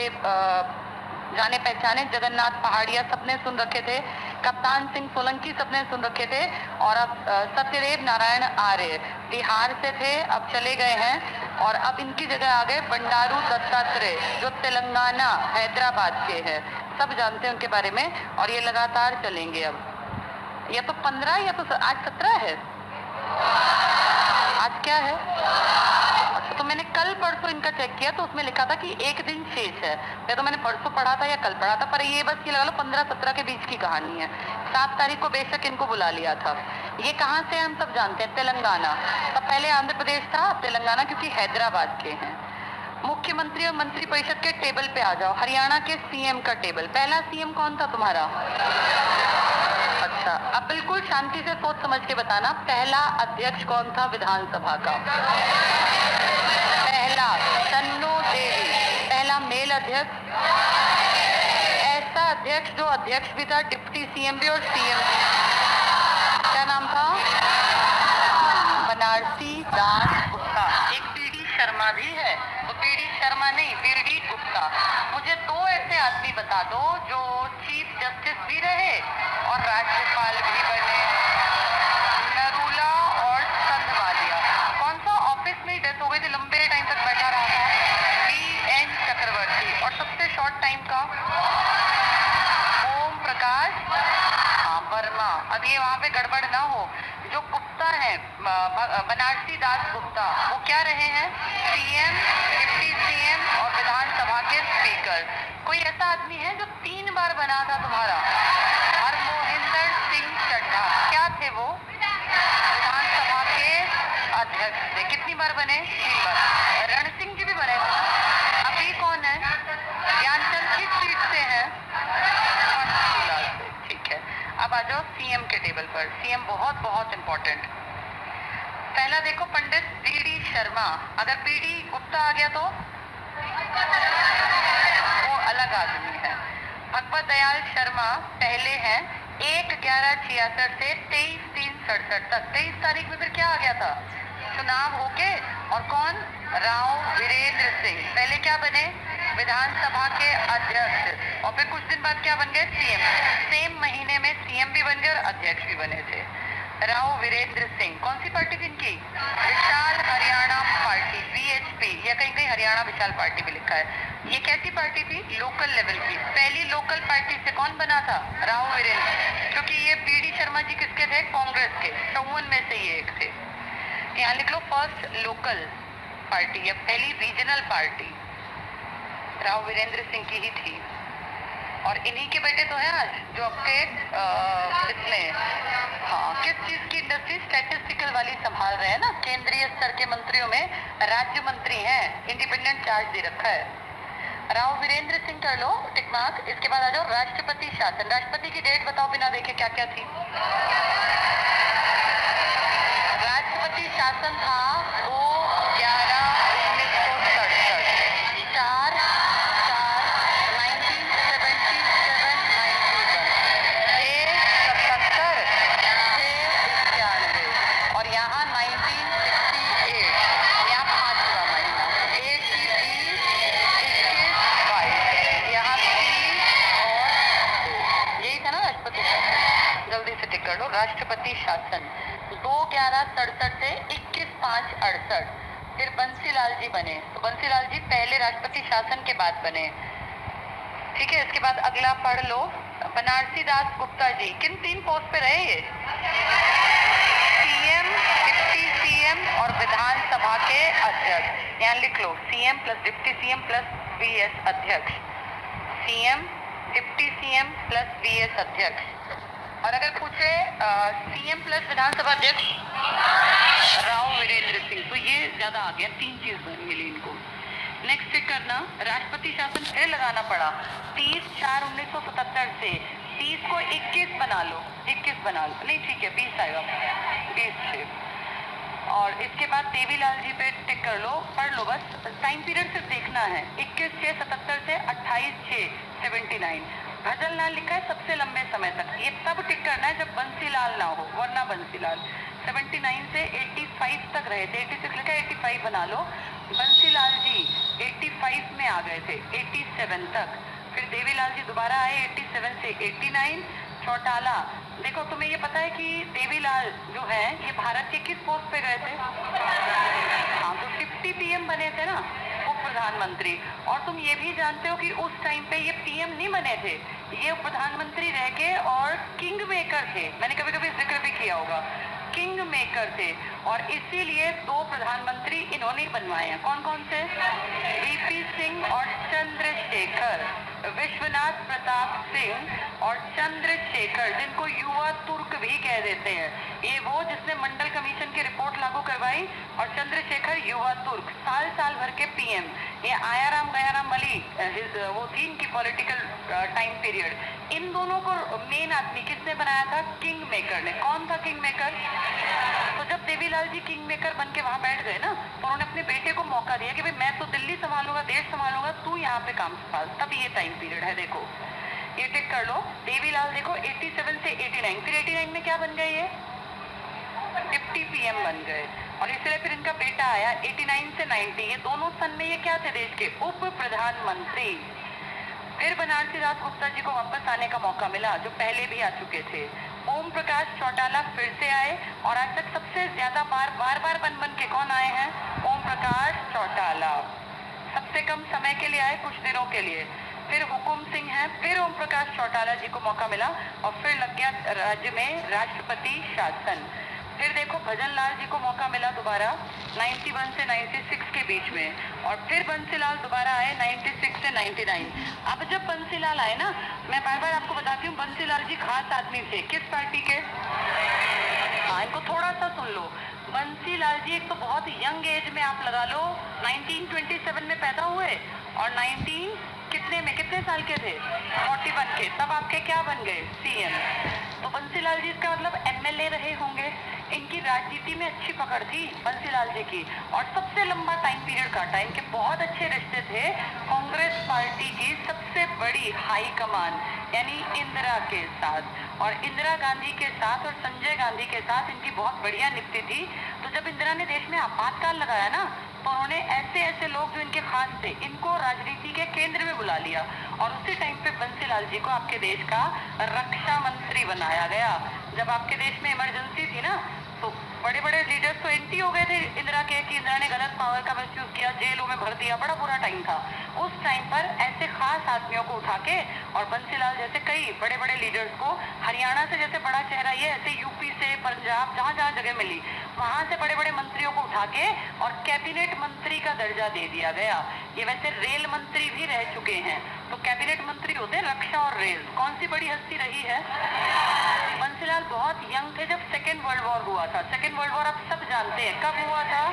जाने पहचाने, जगन्नाथ पहाड़िया सबने सुन रखे थे, कप्तान सिंह सोलंकी सबने सुन रखे थे, और अब सत्यदेव नारायण आर्य बिहार से थे, अब चले गए हैं और अब इनकी जगह आ गए बंडारू दत्तात्रेय, जो तेलंगाना हैदराबाद के हैं। सब जानते हैं उनके बारे में, और ये लगातार चलेंगे। अब या तो 15 या तो आज 17 है। आज क्या है? तो मैंने कल परसों इनका चेक किया तो उसमें लिखा था कि एक दिन शेष है। या तो मैंने परसों पढ़ा था या कल पढ़ा था, पर ये बस ये लगा लो 15-17 के बीच की कहानी है। 7 तारीख को बेशक इनको बुला लिया था। ये कहाँ से हम सब जानते हैं, तेलंगाना। तब पहले आंध्र प्रदेश था, तेलंगाना क्योंकि हैदराबाद के हैं। मुख्यमंत्री और मंत्री परिषद के टेबल पे आ जाओ। हरियाणा के सीएम का टेबल, पहला सीएम कौन था तुम्हारा? अच्छा, अब बिल्कुल शांति से सोच समझ के बताना, पहला अध्यक्ष कौन था विधानसभा का? पहला तन्नो देवी, पहला मेल अध्यक्ष। ऐसा अध्यक्ष जो अध्यक्ष भी था, डिप्टी सीएम भी और सीएम भी। क्या नाम था? बनारसी दास गुप्ता। एक पीडी शर्मा भी है, वो पीडी शर्मा नहीं, पीडी गुप्ता। मुझे 2 ऐसे आदमी बता दो जो चीफ जस्टिस भी रहे और राज्यपाल भी बने। नरूला और संधवालिया। कौन सा ऑफिस में डेथ हो गई थी, लंबे टाइम तक बैठा रहा था? बीएन चक्रवर्ती। और सबसे शॉर्ट टाइम का ओम प्रकाश वर्मा। अब ये वहाँ पे गड़बड़ ना हो, जो गुप्ता है बनारसी दास गुप्ता, वो क्या रहे हैं? सीएम, डिप्टी सीएम और विधानसभा के स्पीकर। कोई ऐसा आदमी है जो 3 बार बना था तुम्हारा? हरमोहिंदर सिंह चड्ढा। क्या थे वो? विधानसभा के अध्यक्ष थे। कितनी बार बने? 3 बार। रण सिंह जी भी बने थे। अभी कौन है? ज्ञानचंद किस सीट से है? पंचकूला से। ठीक है, अब आ जाओ सीएम के टेबल पर। सीएम बहुत बहुत इंपॉर्टेंट। पहला देखो पंडित बीडी शर्मा। अगर बीडी गुप्ता आ गया तो वो अलग आदमी है। भगवत दयाल शर्मा पहले हैं 1/11/66 से 23/3/67 तक। 23 तारीख में फिर क्या आ गया था? चुनाव होके, और कौन? राव वीरेंद्र सिंह। पहले क्या बने? विधानसभा के अध्यक्ष, और फिर कुछ दिन बाद क्या बन गए? सीएम। सेम महीने में सीएम भी बन गए और अध्यक्ष भी बने थे। राव वीरेंद्र सिंह। कौन सी पार्टी थी इनकी? विशाल हरियाणा पार्टी, वीएचपी, या कहीं कहीं हरियाणा विशाल पार्टी भी लिखा है। ये कैसी पार्टी थी? लोकल लेवल की। पहली लोकल पार्टी से कौन बना था? राव वीरेंद्र। क्योंकि ये बीडी शर्मा जी किसके थे? कांग्रेस के। 54 में से ये एक थे। यहाँ लिख लो फर्स्ट लोकल पार्टी या पहली रीजनल पार्टी राव वीरेंद्र सिंह की ही थी। और इन्हीं के बेटे तो हैं आज जो आपके इसमें, हाँ, किस चीज की इंडस्ट्री? स्टैटिस्टिकल वाली संभाल रहे हैं ना। केंद्रीय स्तर के मंत्रियों में राज्य मंत्री हैं, इंडिपेंडेंट चार्ज दे रखा है। राव वीरेंद्र सिंह कर लो टिक मार्क। इसके बाद आ जाओ राष्ट्रपति शासन। राष्ट्रपति की डेट बताओ बिना देखे क्या क्या थी। राष्ट्रपति शासन था 2/11/1967। 4/4/1977 और यहाँ 1968, यहाँ 5वां महीना। 8 की 20, 21, 22, यहाँ 30 और यही था ना राष्ट्रपति शासन। जल्दी से टिक कर लो। राष्ट्रपति शासन 2/11/67 से 21/5/68। फिर बंसीलाल जी बने, तो बंसीलाल जी पहले राष्ट्रपति शासन के बाद बने। ठीक है, इसके बाद अगला पढ़ लो। बनारसी दास गुप्ता जी किन 3 पोस्ट पे रहे? ये सीएम, डिप्टी सीएम और विधानसभा के अध्यक्ष। यहाँ लिख लो CM plus deputy CM plus VS अध्यक्ष। CM, deputy CM plus VS अध्यक्ष। और अगर पूछे सीएम प्लस विधानसभा अध्यक्ष राव वीरेंद्र सिंह, तो ये ज्यादा आ गया। 3 चीज मिली इनको। नेक्स्ट चेक करना, राष्ट्रपति शासन फिर लगाना पड़ा 30/4/1977 से। 30 को 21 बना लो, 21 बना लो, नहीं ठीक है 20 आएगा, 20। और इसके बाद देवीलाल जी पे टिक कर लो, पढ़ लो बस, टाइम पीरियड सिर्फ देखना है। 21/6/77 से 28/6/79। भजन लाल लिखा है सबसे लंबे समय तक। ये तब टिक करना है जब बंसीलाल ना हो, वरना बंसीलाल 79 से 85 तक रहे थे। 86 लिखा है, 85 बना लो। बंसीलाल जी 85 में आ गए थे, 87 तक। फिर देवीलाल जी दोबारा आए 87 से 89। चौटाला देखो, तुम्हें ये पता है कि देवीलाल जो है ये भारत के किस पोस्ट पे गए थे? हाँ, तो 50 पीएम बने थे ना, उप प्रधानमंत्री। और तुम ये भी जानते हो कि उस टाइम पे ये पीएम नहीं बने थे, ये उप प्रधानमंत्री रह के और किंग मेकर थे। मैंने कभी कभी जिक्र भी किया होगा, किंग मेकर थे। और इसीलिए 2 प्रधानमंत्री इन्होंने बनवाए हैं। कौन कौन से? वीपी सिंह और चंद्रशेखर, विश्वनाथ प्रताप सिंह और चंद्रशेखर, जिनको युवा तुर्क भी कह देते हैं। ये वो जिसने मंडल कमीशन की रिपोर्ट लागू करवाई, और चंद्रशेखर युवा तुर्क, साल साल भर के पीएम। ये आयाराम गयाराम अली वो थी इनकी पॉलिटिकल टाइम पीरियड। इन दोनों को मेन आदमी किसने बनाया था? किंग मेकर ने। कौन था किंग मेकर? तो जब देवीलाल जी किंग मेकर बन के वहां बैठ गए ना, तो उन्होंने अपने बेटे को मौका दिया कि भाई मैं तो दिल्ली संभालूंगा, देश संभालूंगा, तू यहाँ पे काम संभाल। तब ये टाइम पीरियड है। देखो, ये टिक कर लो। देवीलाल देखो 87 से 89, फिर 89 में क्या बन गए? ये 50 पीएम बन गए। और इसलिए फिर इनका बेटा आया 89 से 90। ये दोनों सन में ये क्या थे? देश के उप प्रधानमंत्री। फिर बनारसी दास गुप्ता जी को वापस आने का मौका मिला, जो पहले भी आ चुके थे। ओम प्रकाश चौटाला फिर से आए, और आज तक सबसे ज्यादा बार बार बन के कौन आए हैं? ओम प्रकाश चौटाला। सबसे कम समय के लिए आए, कुछ दिनों के लिए। फिर हुकुम सिंह है, फिर ओम प्रकाश चौटाला जी को मौका मिला, और फिर लग गया राज्य में राष्ट्रपति शासन। फिर देखो भजन लाल जी को मौका मिला दोबारा 91 से 96 के बीच में, और फिर बंसीलाल दोबारा आए 96 से 99। अब जब बंसीलाल आए ना, मैं बार बार आपको बताती हूँ, बंसीलाल जी खास आदमी थे। किस पार्टी के? हाँ, इनको थोड़ा सा सुन लो। बंसीलाल जी एक तो बहुत यंग एज में आप लगा लो 1927 में पैदा हुए, और 19 कितने साल के थे? 41 के। तब आपके क्या बन गए? सीएम। तो बंसीलाल जी इसका मतलब एमएलए रहे होंगे। इनकी राजनीति में अच्छी पकड़ थी बंसीलाल जी की, और सबसे लंबा टाइम पीरियड काटा। इनके बहुत अच्छे रिश्ते थे कांग्रेस पार्टी की सबसे बड़ी हाई कमान यानी इंदिरा के साथ, और इंदिरा गांधी के साथ और संजय गांधी के साथ इनकी बहुत बढ़िया निपटी थी। तो जब इंदिरा ने देश में आपातकाल लगाया ना, तो उन्होंने ऐसे ऐसे लोग जो इनके खास थे, इनको राजनीति के केंद्र में बुला लिया, और उसी टाइम पे बंसीलाल जी को आपके देश का रक्षा मंत्री बनाया गया। जब आपके देश में इमरजेंसी थी ना, तो बड़े बड़े लीडर्स तो एंटी हो गए थे इंदिरा के, कि इंदिरा ने गलत पावर का मिसयूज किया, जेलों में भर दिया, बड़ा बुरा टाइम था। उस टाइम पर ऐसे खास आदमियों को उठा के, और बंसीलाल जैसे कई बड़े बड़े लीडर्स को, हरियाणा से जैसे बड़ा चेहरा ये, ऐसे यूपी से, पंजाब, जहाँ जहाँ जगह मिली वहां से बड़े बड़े मंत्रियों को उठा के और कैबिनेट मंत्री का दर्जा दे दिया गया। ये वैसे रेल मंत्री भी रह चुके हैं। तो कैबिनेट मंत्री होते हैं रक्षा और रेल। कौन सी बड़ी हस्ती रही है? बंसीलाल बहुत यंग थे जब सेकेंड वर्ल्ड वॉर हुआ था। सेकेंड वर्ल्ड वॉर आप सब जानते हैं कब हुआ था?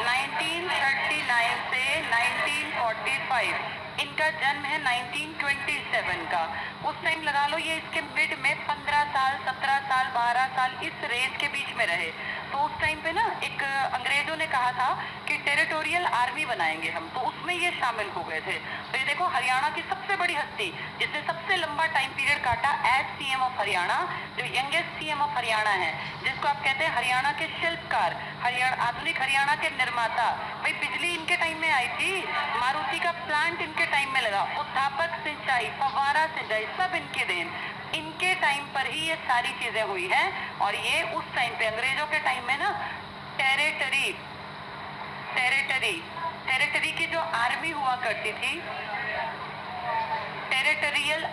1939 से 1945। इनका जन्म है 1927 का। उस टाइम लगा लो ये इसके मिड में 15 साल, 17 साल, 12 साल इस रेंज के बीच में रहे। तो उस टाइम पे ना एक अंग्रेजों ने कहा था कि टेरिटोरियल आर्मी बनाएंगे हम, तो उसमें ये शामिल हो गए थे। तो ये देखो हरियाणा की सबसे बड़ी हस्ती, जिसने सबसे लंबा टाइम पीरियड काटा एज सीएम ऑफ हरियाणा, जो यंगेस्ट सीएम ऑफ हरियाणा है, जिसको आप कहते हैं हरियाणा के शिल्पकार, हरियाणा आधुनिक हरियाणा के निर्माता। भाई बिजली इनके टाइम में आई थी, मारुति का प्लांट इनके टाइम में लगा, उत्थापक सिंचाई, फव्वारा सिंचाई, सब इनके देन। इनके टाइम पर ही ये सारी चीजें हुई हैं। और ये उस टाइम पे अंग्रेजों के टाइम में ना टेरिटरी टेरिटरी की जो आर्मी हुआ करती थी, टेरिटोरियल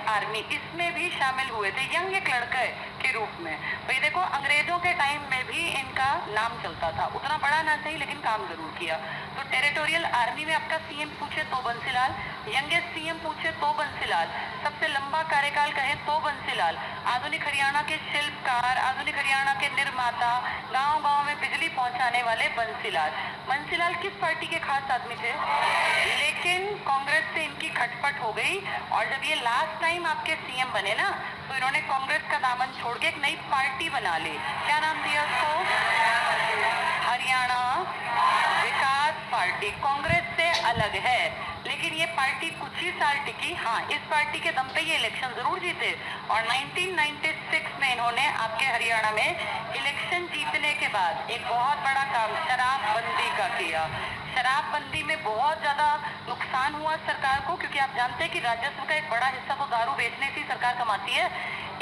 आर्मी, इसमें भी शामिल हुए थे यंग एक लड़के के रूप में। भाई देखो अंग्रेजों के टाइम में भी इनका नाम चलता था, उतना बड़ा ना सही लेकिन काम जरूर किया। तो टेरिटोरियल आर्मी में आपका सीएम पूछे तो बंसीलाल, यंगेस्ट सीएम पूछे तो बंसीलाल, सबसे लंबा कार्यकाल कहे तो बंसीलाल, आधुनिक हरियाणा के शिल्पकार, आधुनिक हरियाणा के निर्माता, गांव गांव में बिजली पहुंचाने वाले बंसीलाल। बंसीलाल किस पार्टी के खास आदमी थे? लेकिन कांग्रेस से इनकी खटपट हो गई, और जब ये लास्ट टाइम आपके सीएम बने ना, तो इन्होंने कांग्रेस का दामन छोड़ के एक नई पार्टी बना ली। क्या नाम दिया उसको? हरियाणा विकास पार्टी। कांग्रेस से अलग है, लेकिन ये पार्टी कुछ ही साल टिकी। हाँ, इस पार्टी के दम पे ये इलेक्शन जरूर जीते, और 1996 में इन्होंने आपके हरियाणा में इलेक्शन जीतने के बाद एक बहुत बड़ा काम शराबबंदी का किया। शराबबंदी में बहुत ज्यादा नुकसान हुआ सरकार को, क्योंकि आप जानते हैं कि राजस्व का एक बड़ा हिस्सा तो दारू बेचने से सरकार कमाती है।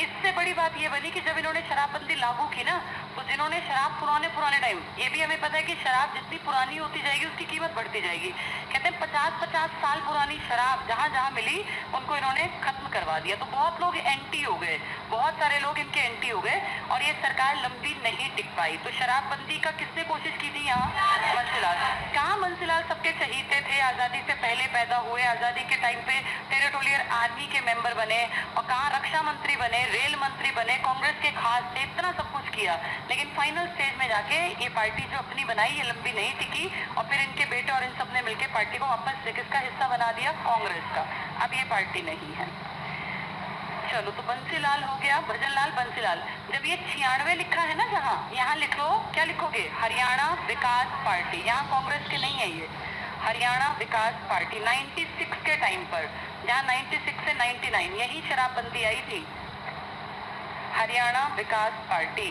इससे बड़ी बात ये बनी कि जब इन्होंने शराबबंदी लागू की ना, तो जिन्होंने शराब पुराने टाइम, ये भी हमें पता है कि शराब जितनी पुरानी होती जाएगी उसकी कीमत बढ़ती जाएगी। कहते हैं 50-50 साल पुरानी शराब जहां जहां मिली उनको इन्होंने खत्म करवा दिया। तो बहुत लोग एंटी हो गए, बहुत सारे लोग इनके एंटी हो गए और ये सरकार लंबी नहीं टिक पाई। तो शराबबंदी का किसने कोशिश की थी यहाँ? बंसीलाल। कहाँ बंसीलाल सबके चहीते थे, आजादी से पहले पैदा हुए, आजादी के टाइम पे टेरिटोरियल आर्मी के मेंबर बने और कहाँ रक्षा मंत्री बने, रेल मंत्री बने, कांग्रेस के खास थे, इतना सब कुछ किया। लेकिन फाइनल स्टेज में जाके ये पार्टी जो अपनी बनाई ये लंबी नहीं टिकी और फिर इनके बेटे और इन सब ने मिलकर पार्टी को वापस से किसका हिस्सा बना दिया? कांग्रेस का। अब ये पार्टी नहीं है। चलो, तो बंसीलाल हो गया, भजनलाल बंसीलाल। जब ये 96 लिखा है ना, जहाँ यहाँ लिख लो, क्या लिखोगे? हरियाणा विकास पार्टी। यहाँ कांग्रेस के नहीं है ये, हरियाणा विकास पार्टी। 96 के टाइम पर, जहाँ 96 से 99 यही शराबबंदी आई थी, हरियाणा विकास पार्टी।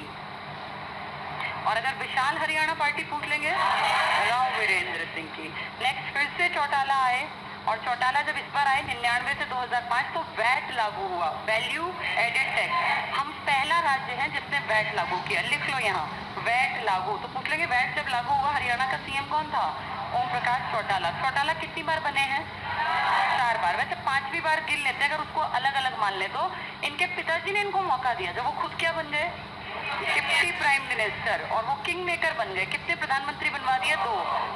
और अगर विशाल हरियाणा पार्टी पूछ लेंगे, राव वीरेंद्र सिंह की। नेक्स्ट फिर से चौटाला आए और चौटाला जब इस बार आए 99 से 2005, तो वैट लागू हुआ, वैल्यू एडेड टैक्स। हम पहला राज्य है जिसने वैट लागू किया। लिख लो यहाँ, वैट लागू। तो पूछ लेंगे वैट जब लागू हुआ हरियाणा का सीएम कौन था? ओम प्रकाश चौटाला। चौटाला कितनी बार बने हैं? 4 बार। वैसे 5वीं बार गिन लेते हैं अगर उसको अलग अलग मान ले तो। इनके पिताजी ने इनको मौका दिया जब वो खुद क्या बन गए? डिप्टी प्राइम मिनिस्टर, और वो किंग मेकर बन गए। कितने प्रधानमंत्री बनवा दिए? 2,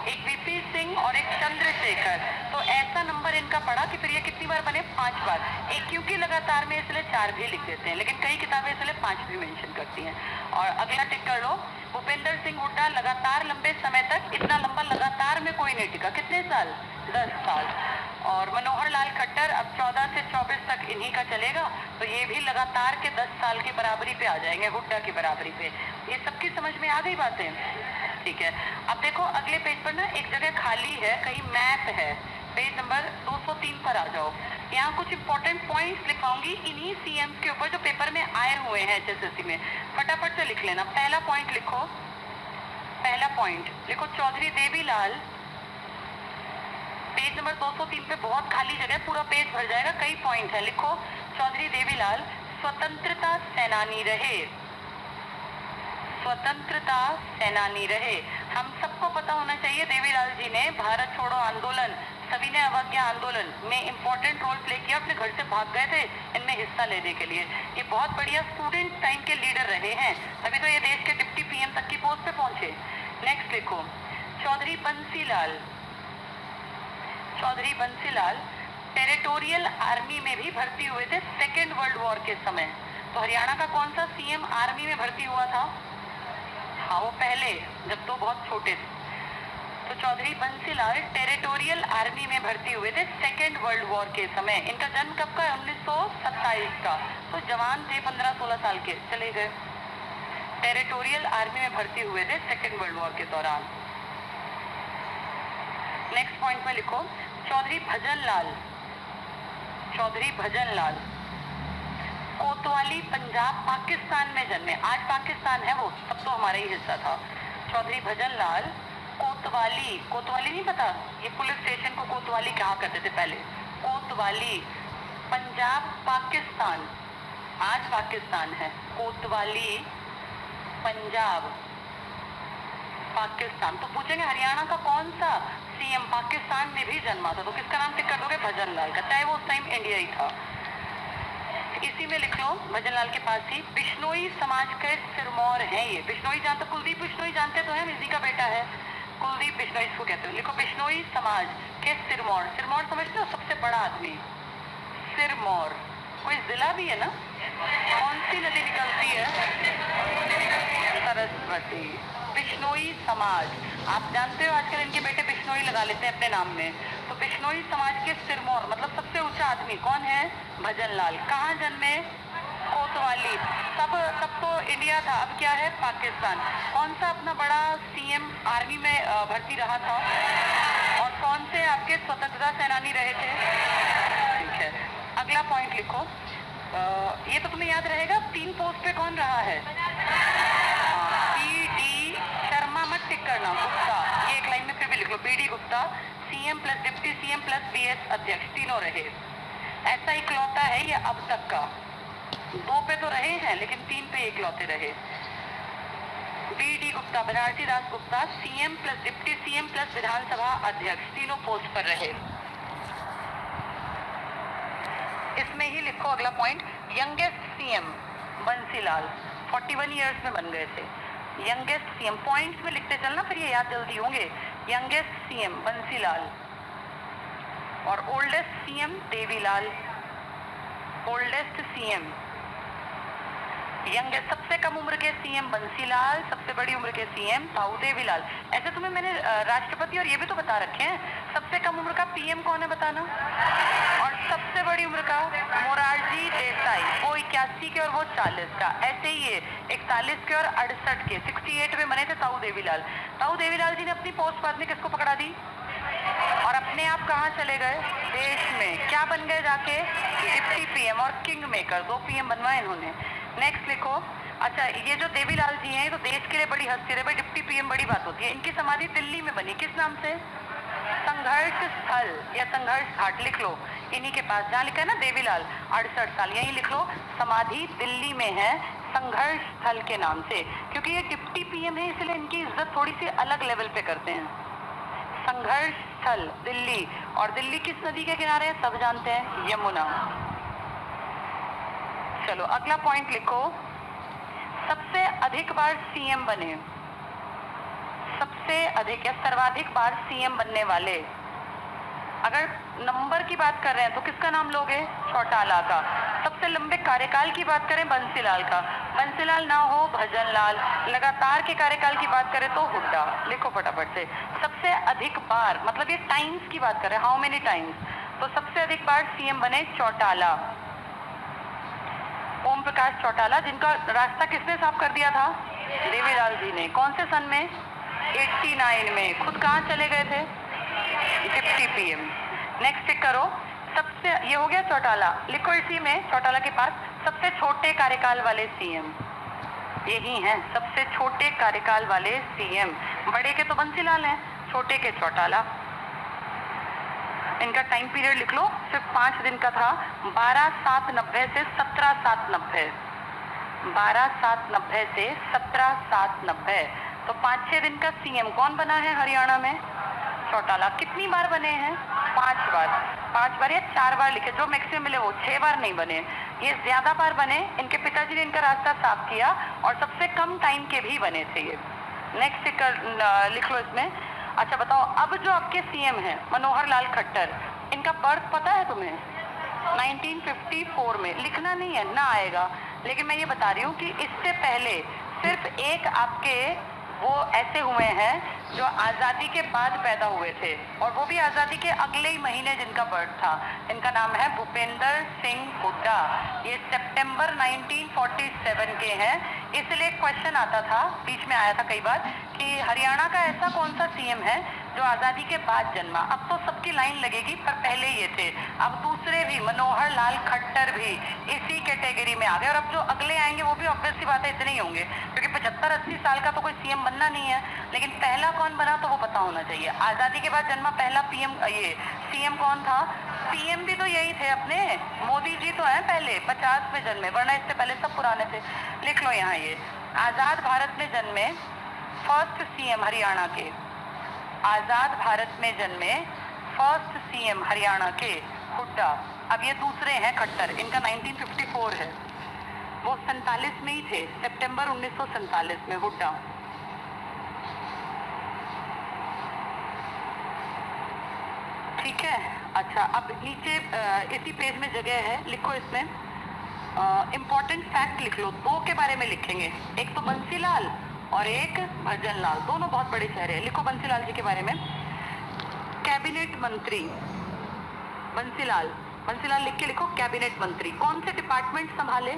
एक वीपी सिंह और एक चंद्रशेखर। तो ऐसा नंबर इनका पड़ा कि फिर ये कितनी बार बने? 5 बार। एक क्योंकि लगातार में इसलिए 4 भी लिख देते हैं, लेकिन कई किताबें इसलिए 5 भी मेंशन करती हैं। और अगला टिक कर लो, भूपेंद्र सिंह हुड्डा लगातार लंबे समय तक, इतना लंबा लगातार में कोई नहीं टिका। कितने साल? 10 साल। और मनोहर लाल खट्टर अब 14 से 24 तक इन्हीं का चलेगा, तो ये भी लगातार के 10 साल की बराबरी पे आ जाएंगे, हुड्डा की बराबरी पे। ये सबकी समझ में आ गई बातें? ठीक है। अब देखो अगले पेज पर ना एक जगह खाली है, कहीं मैप है, पेज नंबर 203 पर आ जाओ। यहाँ कुछ इंपॉर्टेंट पॉइंट्स लिखवाऊंगी इन्हीं सीएम के ऊपर जो पेपर में आए हुए हैं एचएसएससी में। फटाफट से लिख लेना। पहला पॉइंट लिखो, पहला पॉइंट लिखो, चौधरी देवीलाल। पेज नंबर 203 पे बहुत खाली जगह, पूरा पेज भर जाएगा, कई पॉइंट है। लिखो, चौधरी देवीलाल स्वतंत्रता सेनानी रहे, स्वतंत्रता सेनानी रहे। हम सबको पता होना चाहिए देवीलाल जी ने भारत छोड़ो आंदोलन, सविनय अवज्ञा आंदोलन में इंपॉर्टेंट रोल प्ले किया। अपने घर से भाग गए थे इनमें हिस्सा लेने के लिए। ये बहुत बढ़िया स्टूडेंट टाइम के लीडर रहे हैं, तभी तो ये देश के डिप्टी पीएम तक की पोस्ट पे पहुंचे। नेक्स्ट लिखो, चौधरी बंसीलाल। चौधरी बंसीलाल टेरिटोरियल आर्मी में भी भर्ती हुए थे सेकेंड वर्ल्ड वॉर के समय। तो हरियाणा का कौन सा सीएम आर्मी में भर्ती हुआ था? हाँ, वो पहले, जब तो बहुत छोटे थे। तो चौधरी बंसीलाल टेरिटोरियल आर्मी में भर्ती हुए थे सेकेंड वर्ल्ड वॉर के समय। इनका जन्म कब का है? 1927 का। तो जवान थे, 15-16 साल के, चले गए। टेरिटोरियल आर्मी में भर्ती हुए थे सेकेंड वर्ल्ड वॉर के दौरान। नेक्स्ट पॉइंट में लिखो, चौधरी भजनलाल। चौधरी भजनलाल कोतवाली पंजाब पाकिस्तान में जन्मे। आज पाकिस्तान है वो, तब तो हमारा ही हिस्सा था। चौधरी भजनलाल कोतवाली, कोतवाली नहीं पता? ये पुलिस स्टेशन को कोतवाली कहा करते थे पहले। कोतवाली पंजाब पाकिस्तान, आज पाकिस्तान है। कोतवाली पंजाब पाकिस्तान। तो पूछेंगे हरियाणा का कौन सा सीएम पाकिस्तान में भी जन्मा था? तो किसका नाम टिक कर दोगे? भजनलाल का, चाहे वो उस टाइम इंडिया ही था। इसी में लिख लो, भजनलाल के पास ही बिश्नोई समाज के सिरमौर हैं ये। बिश्नोई जानते, कुलदीप बिश्नोई जानते तो है, इसी का बेटा है कुलदीप बिश्नोई, इसको कहते हैं। लिखो, बिश्नोई समाज के सिरमौर। सिरमौर समझते हो? सबसे बड़ा आदमी सिरमौर। कोई जिला भी है ना? कौन सी नदी निकलती है? सरस्वती। बिश्नोई समाज, आप जानते हो आजकल इनके बेटे बिश्नोई लगा लेते हैं अपने नाम में। तो बिश्नोई समाज के सिरमौर मतलब सबसे ऊंचा आदमी कौन है? भजनलाल। कहाँ जन्मे? कोतवाली। तब तो इंडिया था, अब क्या है? पाकिस्तान। कौन सा अपना बड़ा सीएम आर्मी में भर्ती रहा था? और कौन से आपके स्वतंत्रता सेनानी रहे थे? ठीक है, अगला पॉइंट लिखो। ये तो तुम्हें याद रहेगा, 3 पोस्ट पे कौन रहा है? पीडी शर्मा मत टिक करना, गुप्ता। ये एक लाइन में फिर भी लिख लो, BD Gupta CM plus deputy CM plus BS अध्यक्ष, तीनों रहे। ऐसा इकलौता है ये अब तक का, 2 पे तो रहे हैं लेकिन 3 पे एकलौते रहे। BD. Gupta, Banarasi Das Gupta CM plus deputy CM plus Vidhan Sabha अध्यक्ष तीनों पोस्ट पर रहे। इसमें ही लिखो अगला point, youngest CM Bansi Lal 41 years में बन गए थे। यंगेस्ट सीएम पॉइंट्स में लिखते चलना, फिर ये याद जल्दी होंगे। यंगेस्ट सीएम बंसीलाल और oldest CM Devilal. Oldest CM youngest, सबसे कम उम्र के सीएम बंसीलाल, सबसे बड़ी उम्र के सीएम ताऊ देवीलाल। ऐसे तुम्हें मैंने राष्ट्रपति और ये भी तो बता रखे हैं। सबसे कम उम्र का पीएम कौन है बताना, और सबसे बड़ी उम्र का मोरारजी देसाई, वो 81 के और वो 40 का। ऐसे ही ये 41 के और 68 के, 68 में बने थे ताऊ देवीलाल। ताऊ देवीलाल जी ने अपनी पोस्ट बाद में किसको पकड़ा दी और अपने आप कहाँ चले गए, देश में क्या बन गए जाके, डिप्टी पीएम और किंग मेकर। 2 पीएम बनवाए इन्होंने। नेक्स्ट लिखो, अच्छा ये जो देवीलाल जी हैं ये तो देश के लिए बड़ी हस्ती है भाई, डिप्टी पीएम बड़ी बात होती है। इनकी समाधि दिल्ली में बनी, किस नाम से, संघर्ष स्थल या संघर्ष घाट लिख लो इन्हीं के पास, जहाँ लिखा है ना देवीलाल 68 साल, यही लिख लो समाधि दिल्ली में है संघर्ष स्थल के नाम से, क्योंकि ये डिप्टी पीएम है इसलिए इनकी इज्जत थोड़ी सी अलग लेवल पे करते हैं। संघर्ष स्थल दिल्ली, और दिल्ली किस नदी के किनारे है सब जानते हैं, यमुना। चलो अगला पॉइंट लिखो, सबसे अधिक बार सीएम बने, सबसे अधिक या सर्वाधिक बार सीएम बनने वाले, अगर नंबर की बात कर रहे हैं तो किसका नाम लोगे, चौटाला का। सबसे लंबे कार्यकाल की बात करें बंसीलाल का, बंसीलाल ना हो भजनलाल। लगातार के कार्यकाल की बात करें तो हुड्डा। लिखो फटाफट से, सबसे अधिक बार मतलब ये टाइम्स की बात करें, हाउ मेनी टाइम्स, तो सबसे अधिक बार सीएम बने चौटाला, ओम प्रकाश चौटाला, जिनका रास्ता किसने साफ कर दिया था, देवीलाल जी ने। कौन से सन में, 89 में। खुद कहाँ चले गए थे, डिप्टी पीएम। नेक्स्ट टिक करो, सबसे, ये हो गया चौटाला, लिखो इसी में चौटाला के पास सबसे छोटे कार्यकाल वाले सीएम यही हैं, सबसे छोटे कार्यकाल वाले सीएम। बड़े के तो बंसीलाल हैं, छोटे के चौटाला। इनका टाइम पीरियड लिख लो, सिर्फ 5 दिन का था, 12/7/90 से 17/7/90, 12/7/90 से 17/7/90, तो 5-6 दिन का सीएम कौन बना है हरियाणा में, चौटाला। कितनी बार बने हैं, 5 बार। 5 बार या 4 बार लिखे, जो मैक्सिमम मिले वो, 6 बार नहीं बने, ये ज्यादा बार बने। इनके पिताजी ने इनका रास्ता साफ किया और सबसे कम टाइम के भी बने थे ये। नेक्स्ट लिख लो इसमें। अच्छा बताओ, अब जो आपके सीएम हैं मनोहर लाल खट्टर, इनका बर्थ पता है तुम्हें, 1954 में। लिखना नहीं है ना, आएगा, लेकिन मैं ये बता रही हूँ कि इससे पहले सिर्फ एक आपके वो ऐसे हुए हैं जो आज़ादी के बाद पैदा हुए थे, और वो भी आज़ादी के अगले ही महीने जिनका बर्थ था। इनका नाम है भूपेंद्र सिंह हुड्डा। ये सितंबर 1947 के हैं। इसलिए क्वेश्चन आता था, बीच में आया था कई बार, कि हरियाणा का ऐसा कौन सा सीएम है जो आज़ादी के बाद जन्मा। अब तो सबकी लाइन लगेगी, पर पहले ये थे। अब दूसरे भी, मनोहर लाल खट्टर भी इसी कैटेगरी में आ गए, और अब जो अगले आएंगे वो भी ऑब्वियस सी बात है इतने ही होंगे, क्योंकि 75-80 साल का तो कोई सीएम बनना नहीं है। लेकिन पहला कौन बना तो वो पता होना चाहिए। आज़ादी के बाद जन्मा पहला पीएम, ये सीएम कौन था। पीएम भी तो यही थे अपने, मोदी जी तो हैं पहले 50 में जन्मे, वरना इससे पहले सब पुराने थे। लिख लो यहाँ, ये आज़ाद भारत में जन्मे फर्स्ट सीएम हरियाणा के, आज़ाद भारत में जन्मे फर्स्ट सीएम हरियाणा के हुड्डा। अब ये दूसरे हैं खट्टर, इनका 1954 है, वो 47 में ही थे, सितंबर 1947 में हुड्डा। ठीक है। अच्छा, अब नीचे इसी पेज में जगह है, लिखो इसमें इम्पोर्टेंट फैक्ट लिख लो। 2 के बारे में लिखेंगे, एक तो बंसीलाल और एक भजनलाल, दोनों बहुत बड़े चेहरे हैं। लिखो बंसीलाल जी के बारे में, कैबिनेट मंत्री बंसीलाल, बंसीलाल लिख के लिखो कैबिनेट मंत्री। कौन से डिपार्टमेंट संभाले,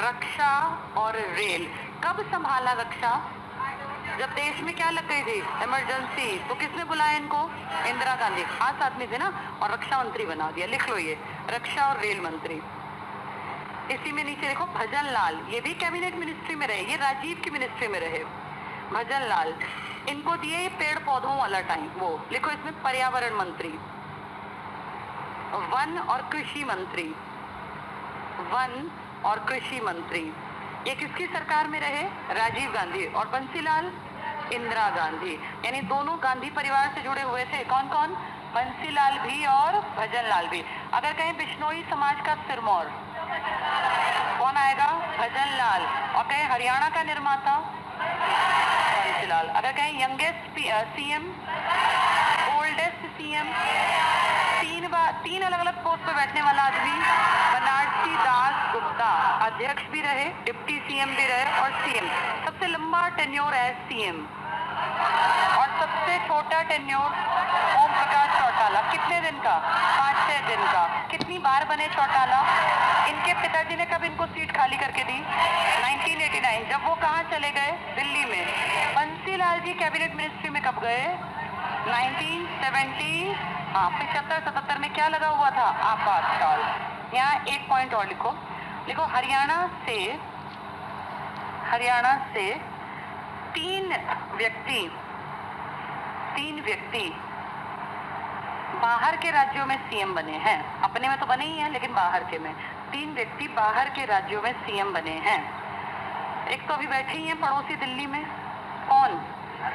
रक्षा और रेल। कब संभाला रक्षा, जब देश में क्या लग गई थी, इमरजेंसी, तो किसने बुलाया इनको, इंदिरा गांधी, खास आदमी थे ना, और रक्षा मंत्री बना दिया। लिख लो ये रक्षा और रेल मंत्री। इसी में नीचे देखो भजनलाल, ये भी कैबिनेट मिनिस्ट्री में रहे, ये राजीव की मिनिस्ट्री में रहे भजनलाल। इनको दिए पेड़ पौधों वाला टाइम, वो लिखो इसमें पर्यावरण मंत्री, वन और कृषि मंत्री, वन और कृषि मंत्री। ये किसकी सरकार में रहे? राजीव गांधी। और बंसीलाल? इंदिरा गांधी। यानी दोनों गांधी परिवार से जुड़े हुए थे। कौन कौन? बंसीलाल भी और भजनलाल भी। अगर कहें बिश्नोई समाज का सिरमौर, कौन आएगा? भजनलाल। और कहें हरियाणा का निर्माता? बंसीलाल। अगर कहें यंगेस्ट सीएम, ओल्डेस्ट सीएम, तीन अलग अलग पोस्ट पर बैठने वाला आदमी, बनारसी दास गुप्ता। अध्यक्ष भी रहे, डिप्टी सीएम भी रहे और सीएम। सबसे लंबा टेन्योर है सीएम और सबसे छोटा टेन्योर ओम प्रकाश चौटाला। कितने दिन का? 5-6 दिन का। कितनी बार बने चौटाला? इनके पिताजी ने कब इनको सीट खाली करके दी? 1989। जब वो कहाँ चले गए? दिल्ली में। बंसीलाल जी कैबिनेट मिनिस्ट्री में कब गए? 1970, हाँ 75-77 में। क्या लगा हुआ था? आपातकाल। यहाँ एक पॉइंट और लिखो, हरियाणा से तीन व्यक्ति बाहर के राज्यों में सीएम बने हैं। अपने में तो बने ही हैं, लेकिन बाहर के में 3 व्यक्ति बाहर के राज्यों में सीएम बने हैं। एक तो अभी बैठे ही हैं पड़ोसी दिल्ली में, कौन?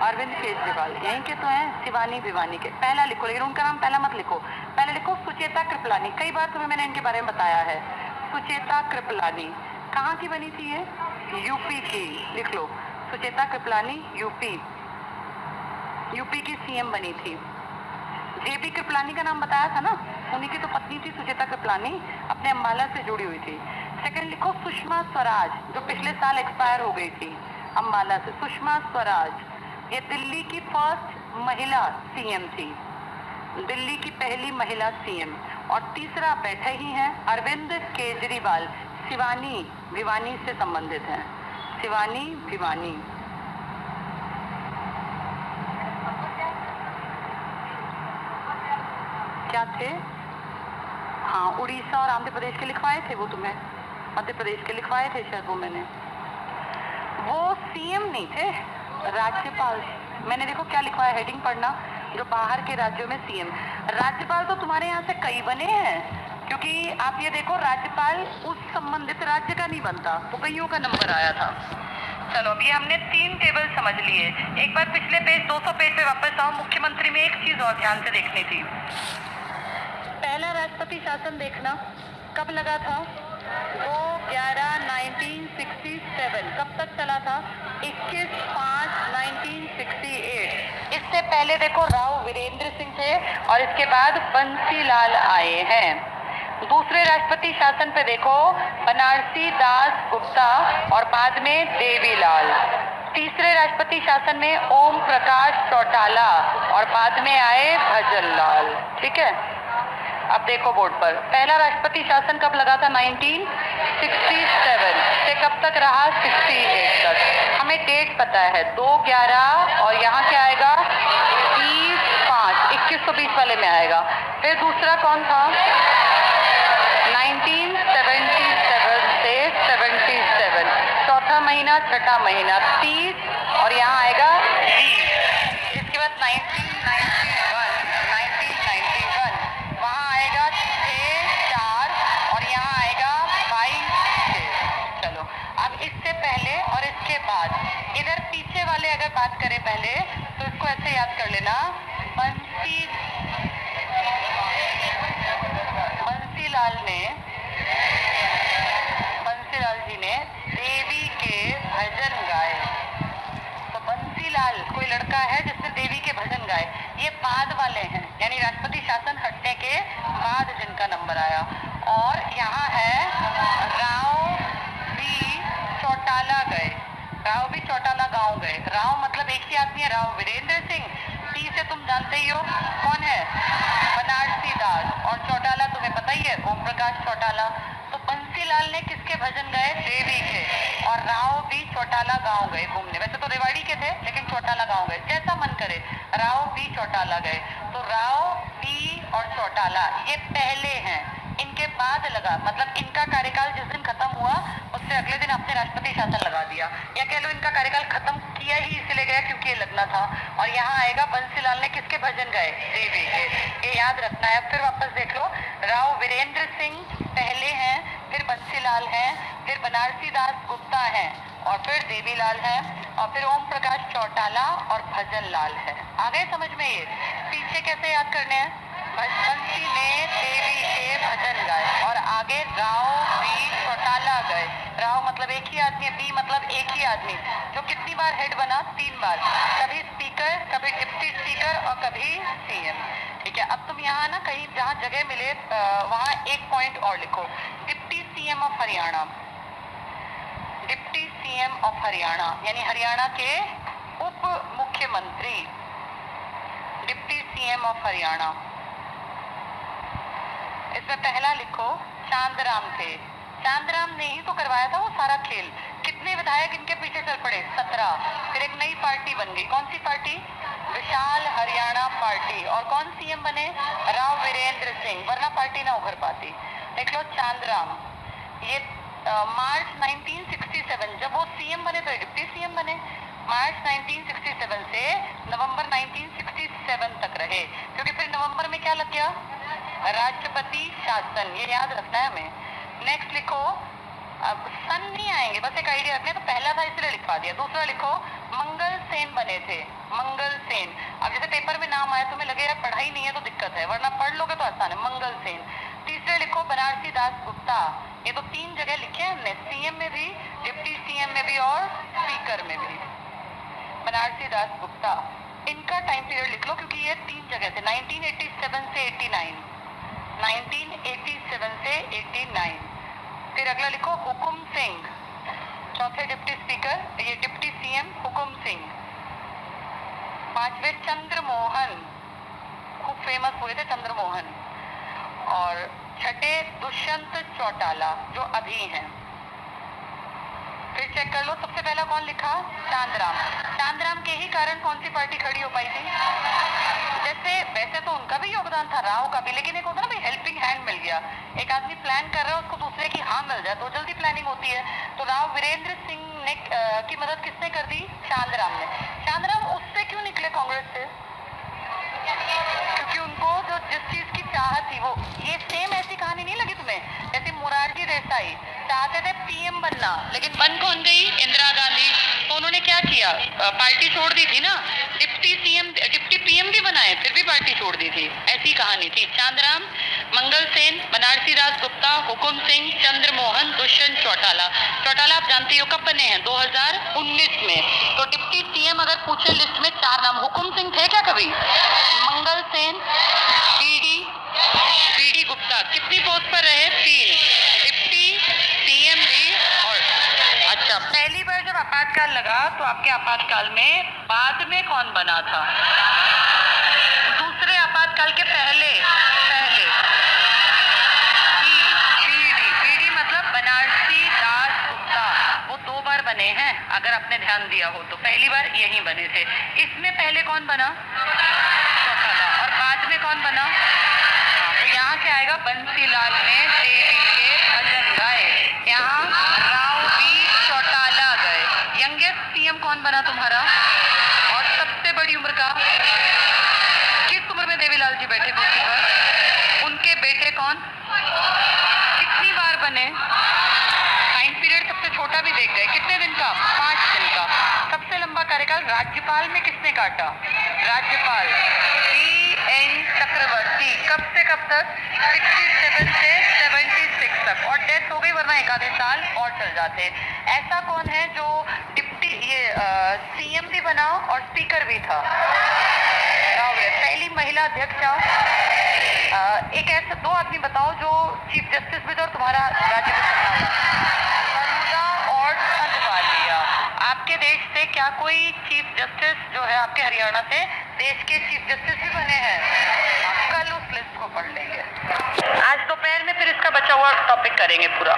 अरविंद केजरीवाल। यहीं के तो हैं, शिवानी भिवानी के। पहला लिखो, लेकिन उनका नाम पहला मत लिखो। पहले लिखो सुचेता कृपलानी। कई बार तुम्हें मैंने इनके बारे में बताया है। सुचेता कृपलानी कहाँ की बनी थी? ये यूपी की। लिख लो, सुचेता कृपलानी यूपी की सीएम बनी थी। जेबी कृपलानी का नाम बताया था ना, उन्हीं की तो पत्नी थी सुचेता कृपलानी, अपने अम्बाला से जुड़ी हुई थी। सेकंड लिखो सुषमा स्वराज, जो पिछले साल एक्सपायर हो गई थी अम्बाला से। सुषमा स्वराज ये दिल्ली की फर्स्ट महिला सीएम थी, दिल्ली की पहली महिला सीएम। और तीसरा बैठे ही हैं अरविंद केजरीवाल, शिवानी भिवानी से संबंधित हैं। शिवानी भिवानी क्या थे? हाँ, उड़ीसा और आंध्र प्रदेश के लिखवाए थे वो तुम्हें, मध्य प्रदेश के लिखवाए थे शायद वो मैंने। वो सीएम नहीं थे, राज्यपाल। मैंने देखो क्या लिखवाया, हेडिंग पढ़ना, जो बाहर के राज्यों में सीएम। राज्यपाल तो तुम्हारे यहाँ से कई बने हैं, क्योंकि आप ये देखो राज्यपाल उस संबंधित राज्य का नहीं बनता, तो कईयों का नंबर आया था। चलो अभी हमने 3 टेबल समझ लिए। एक बार पिछले पेज 200 पेज पे वापस आओ। मुख्यमंत्री में एक चीज और ध्यान से देखनी थी। पहला राष्ट्रपति शासन देखना कब लगा था? 2/11/1967। कब तक चला था? 21/5/1968। इससे पहले देखो राव वीरेंद्र सिंह थे और इसके बाद बंसीलाल आए हैं। दूसरे राष्ट्रपति शासन पे देखो बनारसी दास गुप्ता और बाद में देवीलाल। तीसरे राष्ट्रपति शासन में ओम प्रकाश चौटाला और बाद में आए भजनलाल। ठीक है, अब देखो बोर्ड पर पहला राष्ट्रपति शासन कब लगा था? 1967 से कब तक रहा? 68 तक। हमें डेट पता है 2/11 और यहाँ क्या आएगा? 21/5 वाले में आएगा। फिर दूसरा कौन था? 1977 से 77, चौथा महीना छठा महीना 30 और यहाँ आएगा 20। इसके बाद 1991 वहाँ आएगा 6/4 और यहाँ आएगा 22/6। चलो अब इससे पहले और इसके बाद इधर पीछे वाले अगर बात करें पहले तो इसको ऐसे याद कर लेना। बंसीलाल जी ने देवी के भजन गाए। तो बंसीलाल कोई लड़का है जिसने देवी के भजन गाए। ये बाद वाले हैं, यानी राष्ट्रपति शासन हटने के बाद जिनका नंबर आया। और यहाँ है राव बी चौटाला गए, राव बी चौटाला गांव गए। राव मतलब एक ही आदमी है, राव वीरेंद्र सिंह। टी से तुम जानते ही हो कौन है? बनारसी दास। और चौटाला तुम्हें पता ही है, ओम प्रकाश चौटाला। तो बंसीलाल ने किसके भजन गाए? देवी के। और राव बी चौटाला गांव गए घूमने। वैसे तो रेवाड़ी के थे, लेकिन चौटाला गांव गए, जैसा मन करे। राव बी चौटाला गए। तो राव बी और चौटाला ये पहले हैं, इनके बाद लगा, मतलब इनका कार्यकाल जिस दिन खत्म हुआ उससे अगले दिन अपने राष्ट्रपति शासन लगा दिया, या कह लो इनका कार्यकाल खत्म किया ही इसलिए गया क्योंकि ये लगना था। और यहाँ आएगा बंसीलाल ने किसके भजन गाए? देवी के। ये याद रखना है। फिर वापस देख लो, राव वीरेंद्र सिंह पहले हैं फिर बंसीलाल हैं, फिर बनारसी दास गुप्ता हैं, और फिर देवीलाल है, और फिर ओम प्रकाश चौटाला और भजन लाल है। आ गए समझ में? ये पीछे कैसे याद करने हैं? बंसी ने देवी के भजन गाए, और आगे राव बी चौटाला गए। राव मतलब एक ही आदमी, बी मतलब एक ही आदमी, जो कितनी बार हेड बना? 3 बार। कभी स्पीकर, कभी डिप्टी स्पीकर और कभी सीएम। ठीक है, अब तुम यहाँ ना कहीं जहाँ जगह मिले वहाँ एक पॉइंट और लिखो, deputy CM of Haryana. Deputy CM of Haryana यानी हरियाणा के उप मुख्यमंत्री, डिप्टी सीएम ऑफ हरियाणा। इसमें पहला लिखो चांदराम थे। चांदराम ने ही तो करवाया था वो सारा खेल। कितने विधायक इनके पीछे चल पड़े? 17। फिर एक नई पार्टी बन गई। कौन सी पार्टी? विशाल हरियाणा पार्टी। और कौन सीएम बने? राव वीरेंद्र सिंह, वरना पार्टी ना उभर पाती। देख लो चांदराम, ये मार्च 1967 जब वो सीएम बने तो डिप्टी सीएम बने। मार्च 1967 से नवंबर 1967 तक रहे, क्योंकि फिर नवंबर में क्या लग गया? राष्ट्रपति शासन। ये याद रखना है हमें। नेक्स्ट लिखो, अब सन नहीं आएंगे, बस एक आइडिया रखने। तो पहला था इसलिए लिखवा दिया। दूसरा लिखो, मंगल सेन बने थे। मंगल सेन, अब जैसे पेपर में नाम आया तुम्हें लगे यार पढ़ाई नहीं है तो दिक्कत है, वरना पढ़ लोगे तो आसान है। मंगल सेन। तीसरे लिखो बनारसी दास गुप्ता। ये तो 3 जगह लिखे हमने, सीएम में भी, डिप्टी सीएम में भी और स्पीकर में भी। बनारसी दास गुप्ता, इनका टाइम पीरियड लिख लो क्योंकि ये 3 जगह थे, 1987 से 89। 1987 से 89। फिर अगला लिखो हुकुम सिंह, चौथे डिप्टी स्पीकर, ये डिप्टी सीएम हुकुम सिंह। 5वें चंद्रमोहन, खूब फेमस हुए थे चंद्रमोहन। और 6ठे दुष्यंत चौटाला जो अभी हैं। फिर चेक कर लो, सबसे पहला कौन लिखा? चांदराम। चांदराम के ही कारण कौन सी पार्टी खड़ी हो पाई थी? जैसे वैसे तो उनका भी योगदान था, राव का भी, लेकिन एक होता ना भाई हेल्पिंग हैंड मिल गया। एक आदमी प्लान कर रहा है, उसको दूसरे की हाँ मिल जाए तो जल्दी प्लानिंग होती है। तो राव वीरेंद्र सिंह ने की मदद किसने कर दी? चांदराम ने। चांदराम उससे क्यों निकले कांग्रेस से? क्योंकि उनको जो जिस चीज की चाहत थी वो, ये सेम ऐसी कहानी नहीं लगी तुम्हें? जैसे मोरारजी देसाई चाहते थे पीएम बनना, लेकिन बन कौन गई? इंदिरा गांधी। तो उन्होंने क्या किया? पार्टी छोड़ दी थी ना। डिप्टी सीएम, डिप्टी पीएम भी बनाए, फिर भी पार्टी छोड़ दी थी। ऐसी कहानी थी। चांदराम, मंगल सेन, बनारसी दास गुप्ता, हुकुम सिंह, चंद्रमोहन, दुष्यंत चौटाला। चौटाला आप जानती हो कब बने हैं? 2019 में। तो डिप्टी सीएम अगर पूछे लिस्ट में 4 नाम, हुकुम सिंह थे क्या कभी? मंगल सेन, बीडी गुप्ता। कितनी पोस्ट पर रहे? 3। डिप्टी सीएम भी। और अच्छा, पहली बार जब आपातकाल लगा तो आपके आपातकाल में बाद में कौन बना था? दूसरे आपातकाल के पहले बीडी मतलब बनारसी दास गुप्ता। वो 2 बार बने हैं अगर आपने ध्यान दिया हो तो। पहली बार यही बने थे। इसमें पहले कौन बना? चौटाला। और बाद में कौन बना? तो यहाँ क्या आएगा? बंसीलाल ने देवी के भजन गाए। यहाँ राव बी चौटाला गए। यंगेस्ट सीएम कौन बना तुम्हारा? और सबसे बड़ी उम्र का? किस उम्र में देवीलाल जी बैठे कुर्सी पर? उनके बेटे कौन? कितनी बार बने? टाइम पीरियड सबसे छोटा भी देख गए, कितने दिन का? 5 दिन का। सबसे लंबा कार्यकाल राज्यपाल में किसने काटा? राज्यपाल एन चक्रवर्ती। कब से कब तक? 67 से 76 तक। और डेथ हो गई, वरना 1 आधे साल और चल जाते। ऐसा कौन है जो डिप्टी सीएम भी बना और स्पीकर भी था? पहली महिला अध्यक्ष। एक ऐसे 2 आदमी बताओ जो चीफ जस्टिस भी थे और तुम्हारा राज्य और संधवालिया। आपके देश से क्या कोई चीफ जस्टिस जो है आपके हरियाणा से देश के चीफ जस्टिस भी बने हैं? कल उस लिस्ट को पढ़ लेंगे। आज दोपहर में फिर इसका बचा हुआ टॉपिक करेंगे पूरा।